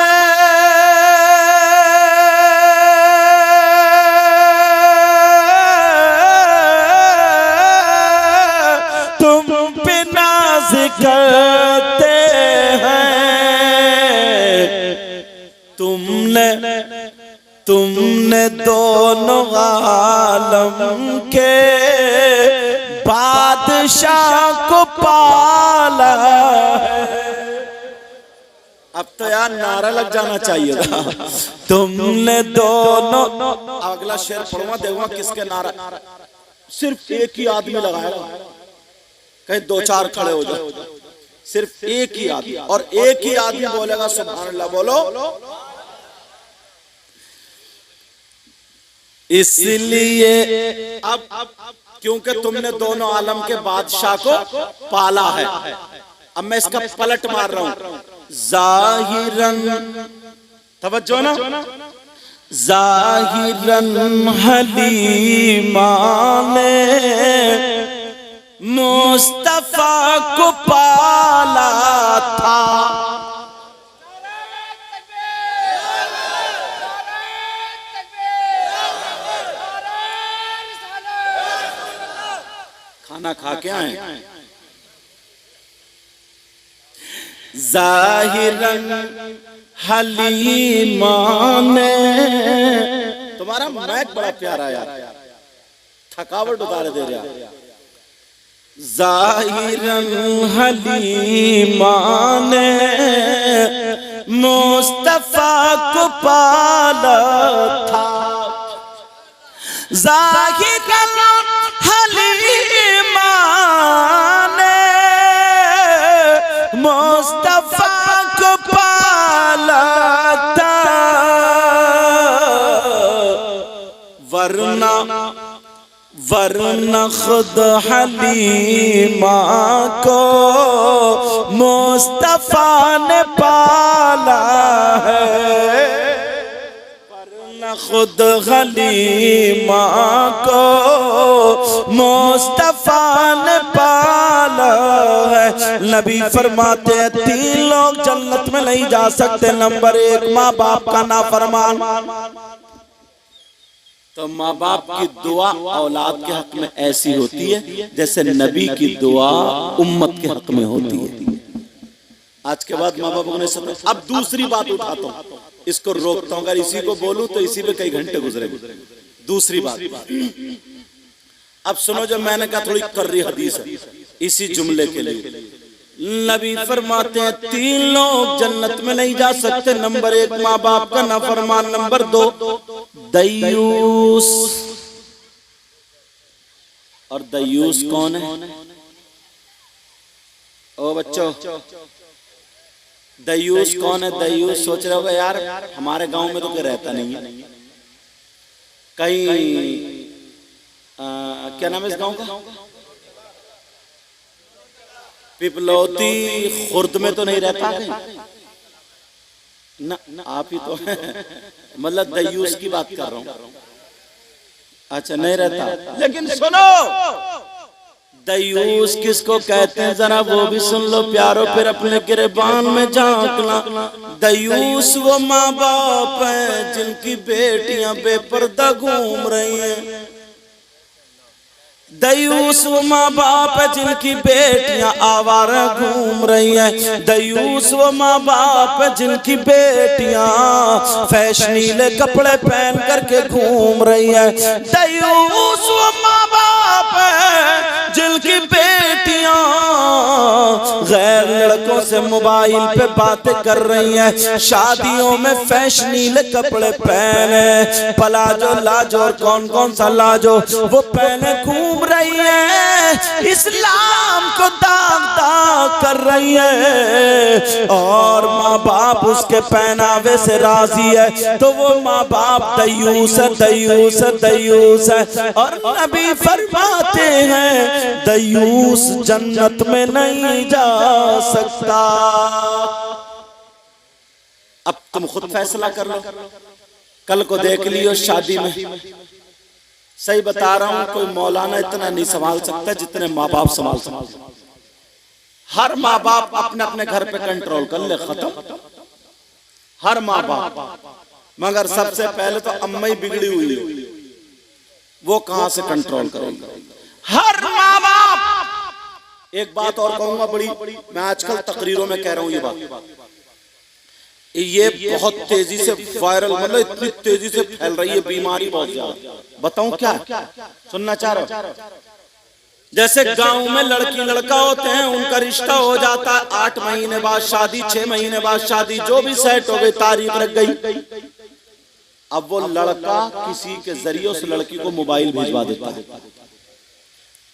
तुम पे नाज करते तुमने दोनों आलम के बादशाह को पाला है। अब तो यार नारा लग जाना चाहिए था। तुमने दोनों, अगला शेर पढ़ूंगा, देखूंगा किसके नारा। सिर्फ एक ही आदमी लगाएगा, कहीं 2-4 खड़े हो जाए, सिर्फ एक ही आदमी, और एक ही आदमी बोलेगा सुभान अल्लाह। बोलो। इसलिए अब क्योंकि तुमने दोनों आलम के बादशाह को पाला है, अब मैं इसका पलट मार रहा हूं। जाहिरन, तवज्जो ना, जाहिरन हलीमा ने मुस्तफा को पाला था, खाना खा के आए। जाहिरन हलीमा ने, तुम्हारा मैक बड़ा प्यारा यार, थकावट उतार दे रहा। जाहिरन हलीमा ने मुस्तफा को पाला था, जाहिरन हलीमा ने मुस्तफा को पाला था, वरना खुद हलीमा को मुस्तफा ने पाला है, वरना खुद हलीमा को मुस्तफा ने पाला है। नबी फरमाते हैं 3 लोग जन्नत में नहीं जा सकते। नंबर 1 माँ बाप का नाफरमान। तो माँ बाप की दुआ औलाद के हक में ऐसी होती है जैसे नबी की दुआ उम्मत के हक में होती है। आज के बाद माँ बाप ने सब। अब दूसरी बात उठाता हूँ, इसको रोकता हूँ, अगर इसी को बोलूं तो इसी पे कई घंटे गुजरेंगे। दूसरी बात, अब सुनो, जो मैंने कहा थोड़ी कर्री हदीस है इसी जुमले के लिए। नबी फरमाते हैं 3 लोग जन्नत में नहीं जा सकते। नंबर 1 माँ बाप का नाफरमान, नंबर 2 दयूस। और दयूस कौन है? ओ बच्चों, दयूस कौन है? दयूस सोच रहे होगा यार, हमारे गांव में तो कोई रहता नहीं है। कहीं क्या नाम है इस गांव का? पिपलौती खुर्द में तो नहीं रहता कहीं ना? आप ही तो हैं। मतलब दयूस की बात कर रहा हूं। अच्छा, नहीं रहता। लेकिन सुनो, दयूस किसको कहते हैं जरा वो भी सुन लो प्यारो, फिर अपने गिरबान में झांकना। दयूस वो माँ बाप हैं जिनकी बेटियां बेपर्दा घूम रही हैं। दयूस वो माँ बाप है जिनकी बेटियां आवारा घूम रही हैं। दयूस वो माँ बाप है जिनकी बेटियां फैशनीले कपड़े पहन करके घूम रही हैं। दयूस वो माँ बाप है जिनकी बेटियां गैर लड़कों से मोबाइल पे बातें कर रही हैं, शादियों में फैशनीले कपड़े पहने, पलाजो लाजो और कौन कौन सा लाजो वो पहने घूम रही है, इस्लाम को दाग दाग कर रही है। और माँ बाप उसके पहनावे से राजी है तो वो माँ बाप दयूस है, दयूस है, दयूस है। और नबी फरमाते हैं दयूस जन्नत में नहीं जा सकता। अब तुम खुद फैसला कर लो, कल को देख लियो शादी में। सही बता रहा हूं, कोई मौलाना इतना नहीं संभाल सकता जितने माँ बाप संभाल सकते। हर माँ बाप अपने अपने घर पे कंट्रोल कर ले, खत्म। हर माँ बाप, मगर सबसे पहले तो अम्मा ही बिगड़ी हुई है, वो कहां से कंट्रोल करेंगे? हर माँ बाप। एक बात और कहूंगा बड़ी, मैं आजकल तकरीरों में कह रहा हूं ये बात, ये बहुत तेजी से वायरल, मतलब इतनी तेजी से फैल रही है बीमारी बहुत ज्यादा। बताऊं क्या? सुनना चाह रहा हूं? जैसे गांव में लड़की लड़का होते हैं, उनका रिश्ता हो जाता है, 8 महीने बाद शादी, 6 महीने बाद शादी, जो भी सेट हो गई, तारीख रख गई। अब वो लड़का किसी के जरिए उस लड़की को मोबाइल भिजवा देता है।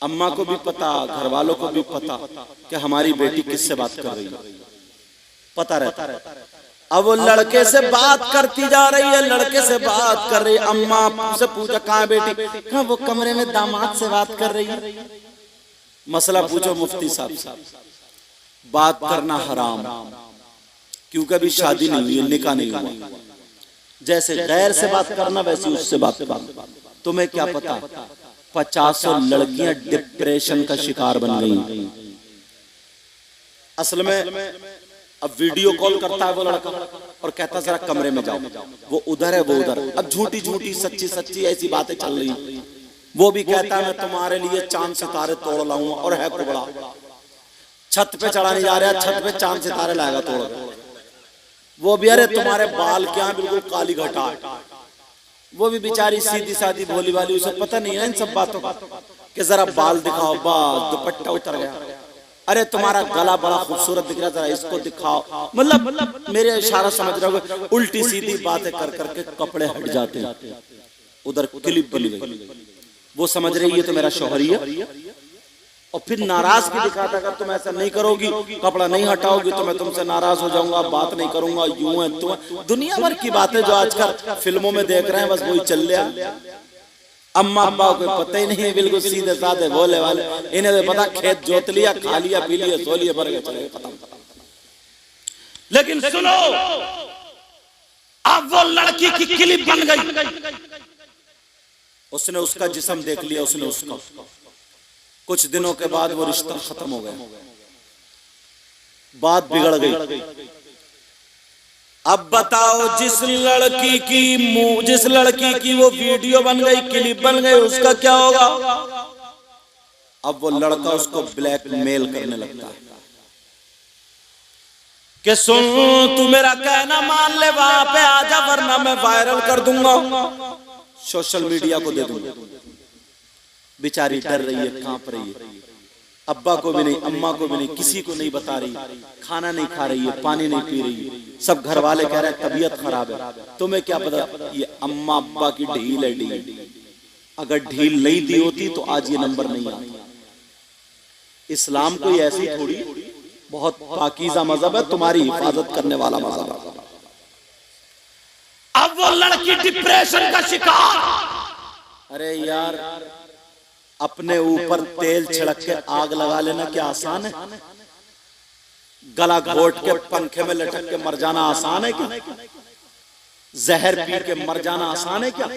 अम्मा को भी पता, घर वालों को भी पता कि हमारी बेटी किससे बात कर रही है, पता रहता है। अब वो लड़के से बात करती जा रही है, लड़के से बात कर रही है। अम्मा से पूछा कहाँ बेटी? कहा वो कमरे में दामाद से बात कर रही है। मसला पूछो मुफ्ती साहब से। बात करना हराम, क्योंकि अभी शादी नहीं हुई, निकाह नहीं हुआ। जैसे गैर से बात करना वैसे उससे बात करना। तुम्हें क्या पता 50 लड़कियां डिप्रेशन का शिकार बन गई। असल में अब वीडियो कॉल करता है वो लड़का और कहता जरा कमरे में जाओ, वो उधर है वो उधर। अब झूठी झूठी सच्ची सच्ची ऐसी बातें चल रही हैं। वो भी कहता है मैं तुम्हारे लिए चांद सितारे तोड़ लाऊंगा, और है कुबड़ा, छत पे चढ़ा नहीं जा रहा, छत पे चांद सितारे लाएगा तोड़। वो भी अरे तुम्हारे बाल क्या बिल्कुल काली घटा। वो भी बेचारी सीधी सादी भोली वाली, उसे पता नहीं है इन सब बातों का कि जरा बाल दिखाओ, बस दुपट्टा उतर गया। अरे तुम्हारा गला बड़ा खूबसूरत दिख रहा था, इसको दिखाओ। मतलब मेरे इशारा समझ रहे हो, उल्टी सीधी बातें कर करके कपड़े हट जाते हैं। उधर क्लिप बन गई, वो समझ रही है तो मेरा शौहर ही है, और फिर नाराज भी दिखाता अगर तुम ऐसा नहीं करोगी, कपड़ा नहीं हटाओगी तो मैं तुमसे नाराज हो जाऊंगा, बात नहीं करूंगा, यूं है तुम। दुनिया भर की बातें जो आजकल फिल्मों में देख रहे हैं, बस वही चल रहा। अम्मा अब्बा को पता ही नहीं है, बिल्कुल सीधे साधे भोले वाले। इन्हें तो पता खेत जोत लिया, खा लिया, पी लिया, सो लिया, भर गए, चले खत्म। लेकिन सुनो, अब वो लड़की की क्लिप बन गई। उसने उसका जिस्म देख लिया, उसने उसका। कुछ दिनों के बाद वो रिश्ता खत्म हो गया, बात बिगड़ गई। अब बताओ जिस लड़की की वो वीडियो बन गई, क्लिप बन गई, उसका क्या होगा? अब वो लड़का उसको ब्लैकमेल करने लगता है कि सुन तू मेरा कहना मान ले, वहां पे आजा वरना मैं वायरल कर दूंगा, सोशल मीडिया को दे दूंगा। बेचारी डर रही है, कांप रही है। अब्बा को भी नहीं, अम्मा को भी नहीं, किसी को नहीं बता रही, खाना नहीं खा रही है, पानी नहीं पी रही है। सब घर वाले कह रहे हैं तबीयत खराब है। तुम्हें क्या पता ये अम्मा अब्बा की ढील है, ढील। अगर ढील नहीं दी होती तो आज ये नंबर नहीं आता। इस्लाम कोई ऐसी थोड़ी बहुत पाकीज़ा मजहब है, तुम्हारी हिफाजत करने वाला मजहब है। अब वो लड़की डिप्रेशन का शिकार। अरे यार, अपने ऊपर तेल छिड़क के आग लगा लेना क्या आसान है? गला घोट के पंखे में लटक के मर जाना आसान है क्या? जहर पी के मर जाना आसान है क्या?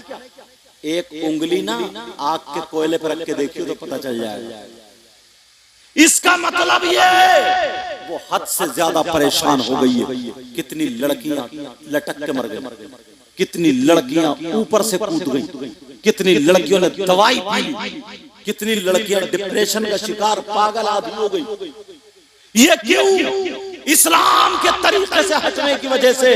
एक उंगली ना आग के कोयले पर रख के देखियो तो पता चल जाएगा। इसका मतलब ये वो हद से ज्यादा परेशान हो गई है। कितनी लड़कियां लटक के मर गई, कितनी लड़कियां ऊपर से कूद गई, कितनी लड़कियों ने दवाई पी ली, कितनी लड़कियां डिप्रेशन का शिकार पागल आदमी हो गई। ये क्यों? इस्लाम के तरीके से हटने की वजह से,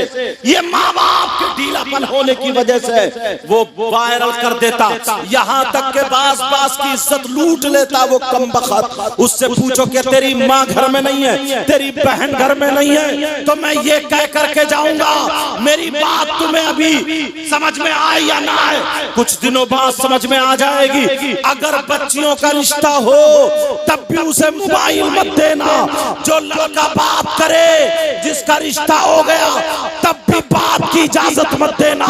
ये माँ बाप के ढीलापन होने की वजह से वो वायरल कर देता, यहाँ तक के बास की इज्जत लूट लेता वो कमबख्त। उससे पूछो कि तेरी माँ घर में नहीं है, तेरी बहन घर में नहीं है, तो मैं ये कह करके जाऊंगा, मेरी बात तुम्हें अभी समझ में आए या ना आए, कुछ दिनों बाद समझ में आ जाएगी। अगर बच्चियों का रिश्ता हो तब भी उसे मोबाइल मत देना। जो लड़का बाप करे, जिसका रिश्ता हो गया, तब भी बाप की इजाजत मत देना,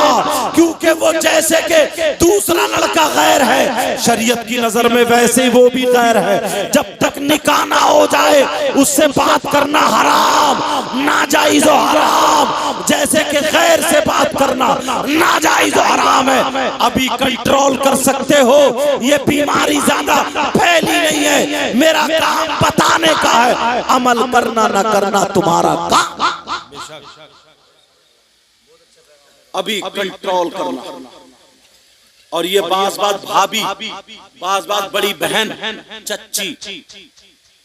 क्योंकि वो जैसे कि दूसरा लड़का गैर है, शरीयत की नजर में वैसे ही वो भी गैर है। जब तक निकाह ना हो जाए उससे बात करना हराम, नाजायज और हराम, जैसे कि गैर से बात करना नाजायज और हराम है। अभी कंट्रोल कर सकते हो, ये बीमारी ज्यादा फैली नहीं है। मेरा काम बताने का है, अमल करना ना करना तुम्हारा काम। अभी कंट्रोल करना। और ये बाज भाभी, बाज बड़ी बहन, चच्ची,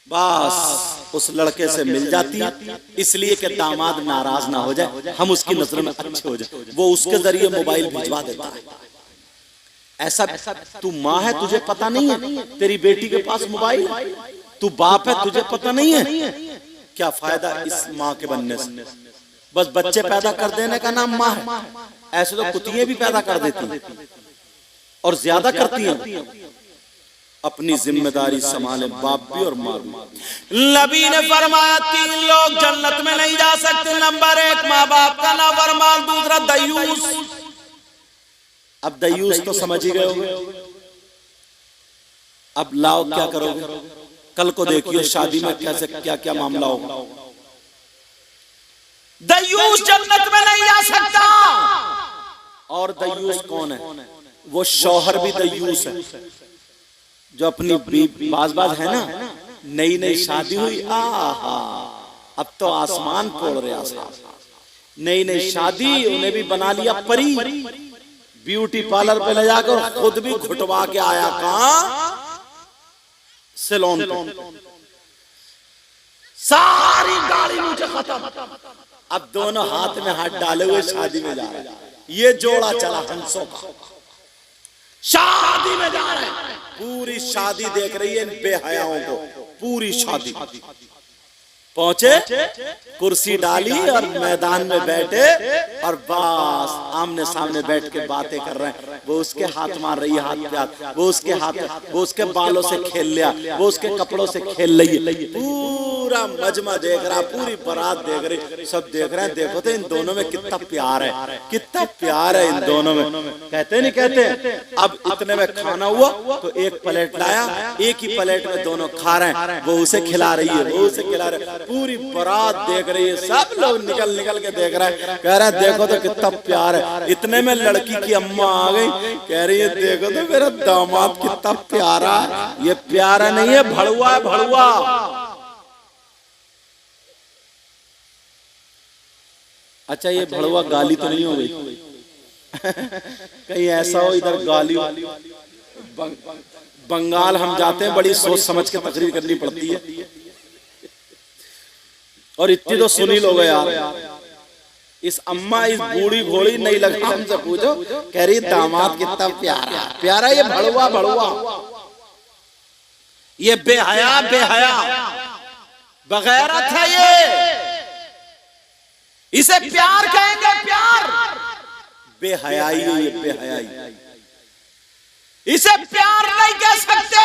बस उस लड़के से मिल जाती है इसलिए कि दामाद नाराज ना हो जाए, हम उसकी नजर में अच्छे हो जाए, वो उसके जरिए मोबाइल भिजवा देता है। ऐसा तू माँ है, तुझे पता नहीं है तेरी बेटी के पास मोबाइल, तू बाप है, तुझे पता नहीं है, क्या फायदा इस माँ के बनने से? बस बच्चे पैदा कर देने का नाम माँ है। ऐसे तो कुतियां भी पैदा कर देती हैं और ज्यादा करती हैं। अपनी जिम्मेदारी संभाले बाप भी और माँ भी। नबी ने फरमाया 3 लोग जन्नत में नहीं जा सकते। नंबर 1 माँ बाप का नाफरमान, दूसरा दयूस। अब दयूस तो समझ ही गए होगे। अब लाओ क्या करोगे? कल को देखिए शादी में कैसे क्या क्या मामला होगा। दयूस जन्नत में नहीं जा सकता। और दयूस कौन है? वो शौहर भी दयूस है जो अपनी बाज है ना, नई शादी हुई, आहा अब तो आसमान फोड़ रहे आसमान। नई शादी, उन्हें भी बना लिया परी, ब्यूटी पार्लर पे ले जाकर खुद भी घुटवा के आया कहां? सैलून पे। सारी गाड़ी नीचे खत्म। अब दोनों हाथ में हाथ डाले हुए शादी में जा रहे हैं। ये जोड़ा चला हंसों का, शादी में जा रहे हैं। पूरी शादी देख रही है इन बेहयाओं को। पूरी शादी पहुंचे, कुर्सी डाली और मैदान में बैठे और बस आमने सामने बैठ के बातें कर रहे हैं। वो उसके हाथ मार रही है, हाथ पे हाथ, वो उसके हाथ, वो उसके बालों से खेल लिया, वो उसके कपड़ों से खेल रही है। पूरा मजमा देख रहा, पूरी बारात देख रही, सब देख रहे हैं। देखो तो इन दोनों में कितना प्यार है, कितना प्यार है इन दोनों में। कहते नहीं कहते? अब इतने में खाना हुआ तो एक प्लेट लाया, एक ही प्लेट में दोनों खा रहे हैं। वो उसे खिला रही है, वो उसे खिला रहे हैं। पूरी बारात देख रही है, सब लोग निकल के देख रहे हैं, कह रहे हैं देखो तो कितना प्यार है। इतने में लड़की की अम्मा आ गई, कह रही है देखो तो मेरा दामाद कितना प्यारा है। ये प्यारा नहीं है, भड़ुआ है, भड़ुआ। अच्छा ये भड़ुआ गाली तो नहीं हो गई? कहीं ऐसा हो इधर गाली। बंगाल हम जाते हैं, बड़ी सोच समझ के तकरीर करनी पड़ती है। और इतनी तो सुनी लोग यार, इस अम्मा इस बूढ़ी घोड़ी नहीं लगा, हमसे पूछो, कह रही दामाद कितना प्यारा प्यारा। ये भड़ुआ भड़ुआ, ये बेहया बगैरत है। ये इसे प्यार कहेंगे? प्यार बेहयाई है, ये बेहयाई। इसे प्यार नहीं कह सकते।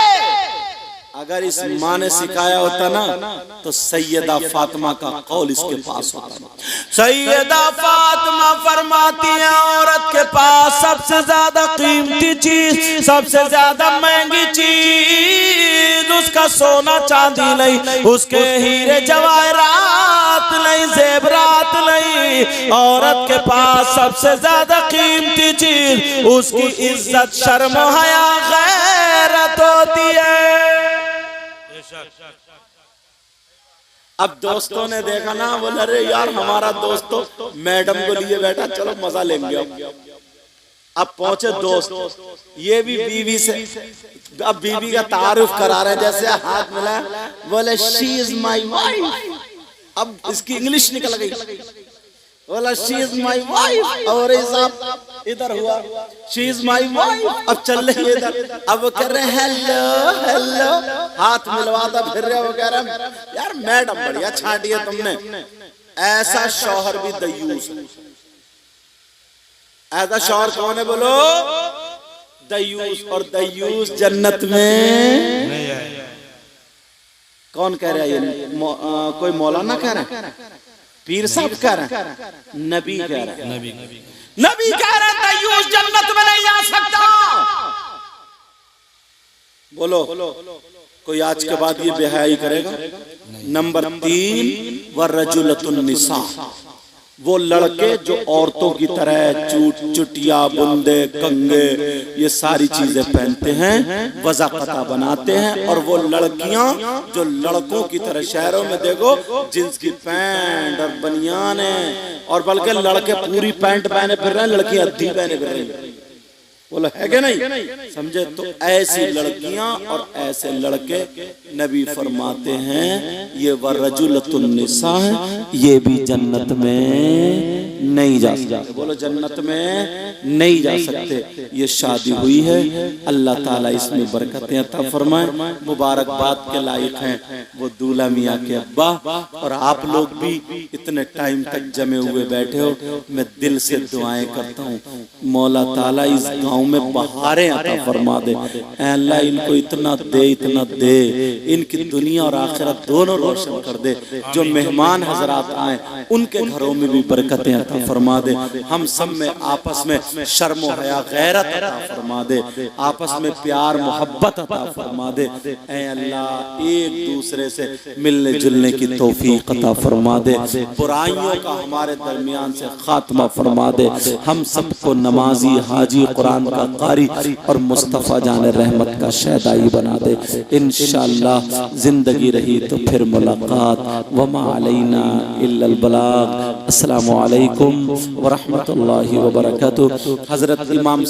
अगर इस माँ ने सिखाया होता ना तो सैयदा फातिमा का कौल इसके पास होता। सैयदा फातिमा फरमाती है औरत के पास सबसे ज्यादा कीमती चीज, सबसे ज्यादा महंगी चीज उसका सोना चांदी नहीं, उसके हीरे जवाहरात नहीं, जेवरात नहीं। औरत के पास सबसे ज्यादा कीमती चीज उसकी इज्जत, शर्म, हया, गैरत होती है। अब दोस्तों ने देखा ना, बोले अरे यार हमारा दोस्त तो मैडम को लिए बैठा, चलो मजा लेंगे। अब पहुंचे दोस्त, ये भी बीवी से, अब बीवी का तारुफ करा रहे हैं, जैसे हाथ मिला, बोले शी इज माई वाइफ। अब इसकी इंग्लिश निकल गई, बोला शी इज माई वाइफ, और साहब इधर हुआ शी इज माई वाइफ। अब चल रही है इधर, अब वो कह रहे हैं हेलो हेलो, हाथ मिलवाता फिर रहे, वो कह रहे हैं यार मैडम बढ़िया छाटी है तुमने। ऐसा शौहर भी दयूस है। ऐसा शौहर कौन है बोलो? दयूस। और दयूस जन्नत में नहीं है। कौन कह रहा है ये? कोई मौलाना कह रहा है, पीर साहब कह रहा है, नबी कह रहा है, नबी कह रहा है दयूस जन्नत में नहीं आ सकता। बोलो कोई आज के बाद ये बेहयाई करेगा? नंबर 3 वरजुलतुन निसा, वो लड़के जो औरतों की तरह चुटिया, बुंदे, कंगे, ये सारी चीजें पहनते हैं, वज़ाक़ता बनाते हैं। और वो लड़कियां जो लड़कों की तरह, शहरों में देखो जींस की पैंट और बनियाने, और बल्कि लड़के पूरी पैंट पहने फिर रहे हैं, लड़कियां अद्धी पहने फिर रही हैं। बोलो है कि नहीं? समझे? तो ऐसी लड़कियां और ऐसे लड़के नबी फरमाते हैं ये वरजुलतुन निसा है, ये भी जन्नत में नहीं जा सकते। बोलो जन्नत में नहीं जा सकते। ये शादी हुई है, अल्लाह ताला इसमें बरकतें अता फरमाए। मुबारकबाद के लायक हैं वो दूल्हा मियाँ के अब्बा। और आप लोग भी इतने टाइम तक जमे हुए बैठे हो, मैं दिल से दुआएं करता हूँ मौला ताला इस गाँव में बहारें अता फरमा दे। अल्लाह इनको इतना दे, इतना दे, इनकी दुनिया और आखिरत दोनों रोशन कर दे। जो मेहमान हजरात आए उनके घरों में भी बरकतें अता फरमा दे। हम सब में आपस में शर्म और हया, गैरत अता फरमा दे। आपस में प्यार मोहब्बत अता फरमा दे। ऐ अल्लाह एक दूसरे से मिलने जुलने की तौफीक अता फरमा दे। बुराइयों का हमारे दरमियान से खात्मा फरमा दे। हम सबको नमाजी, हाजी, कुरान का कारी और मुस्तफ़ा जान रहमत का शहदाई बना दे। इंशाअल्लाह जिंदगी रही तो फिर मुलाकात। वमा अलैना इल्लल बलाग। अस्सलामु अलैकुम व रहमतुल्लाहि व बरकातुहू। हजरत इमाम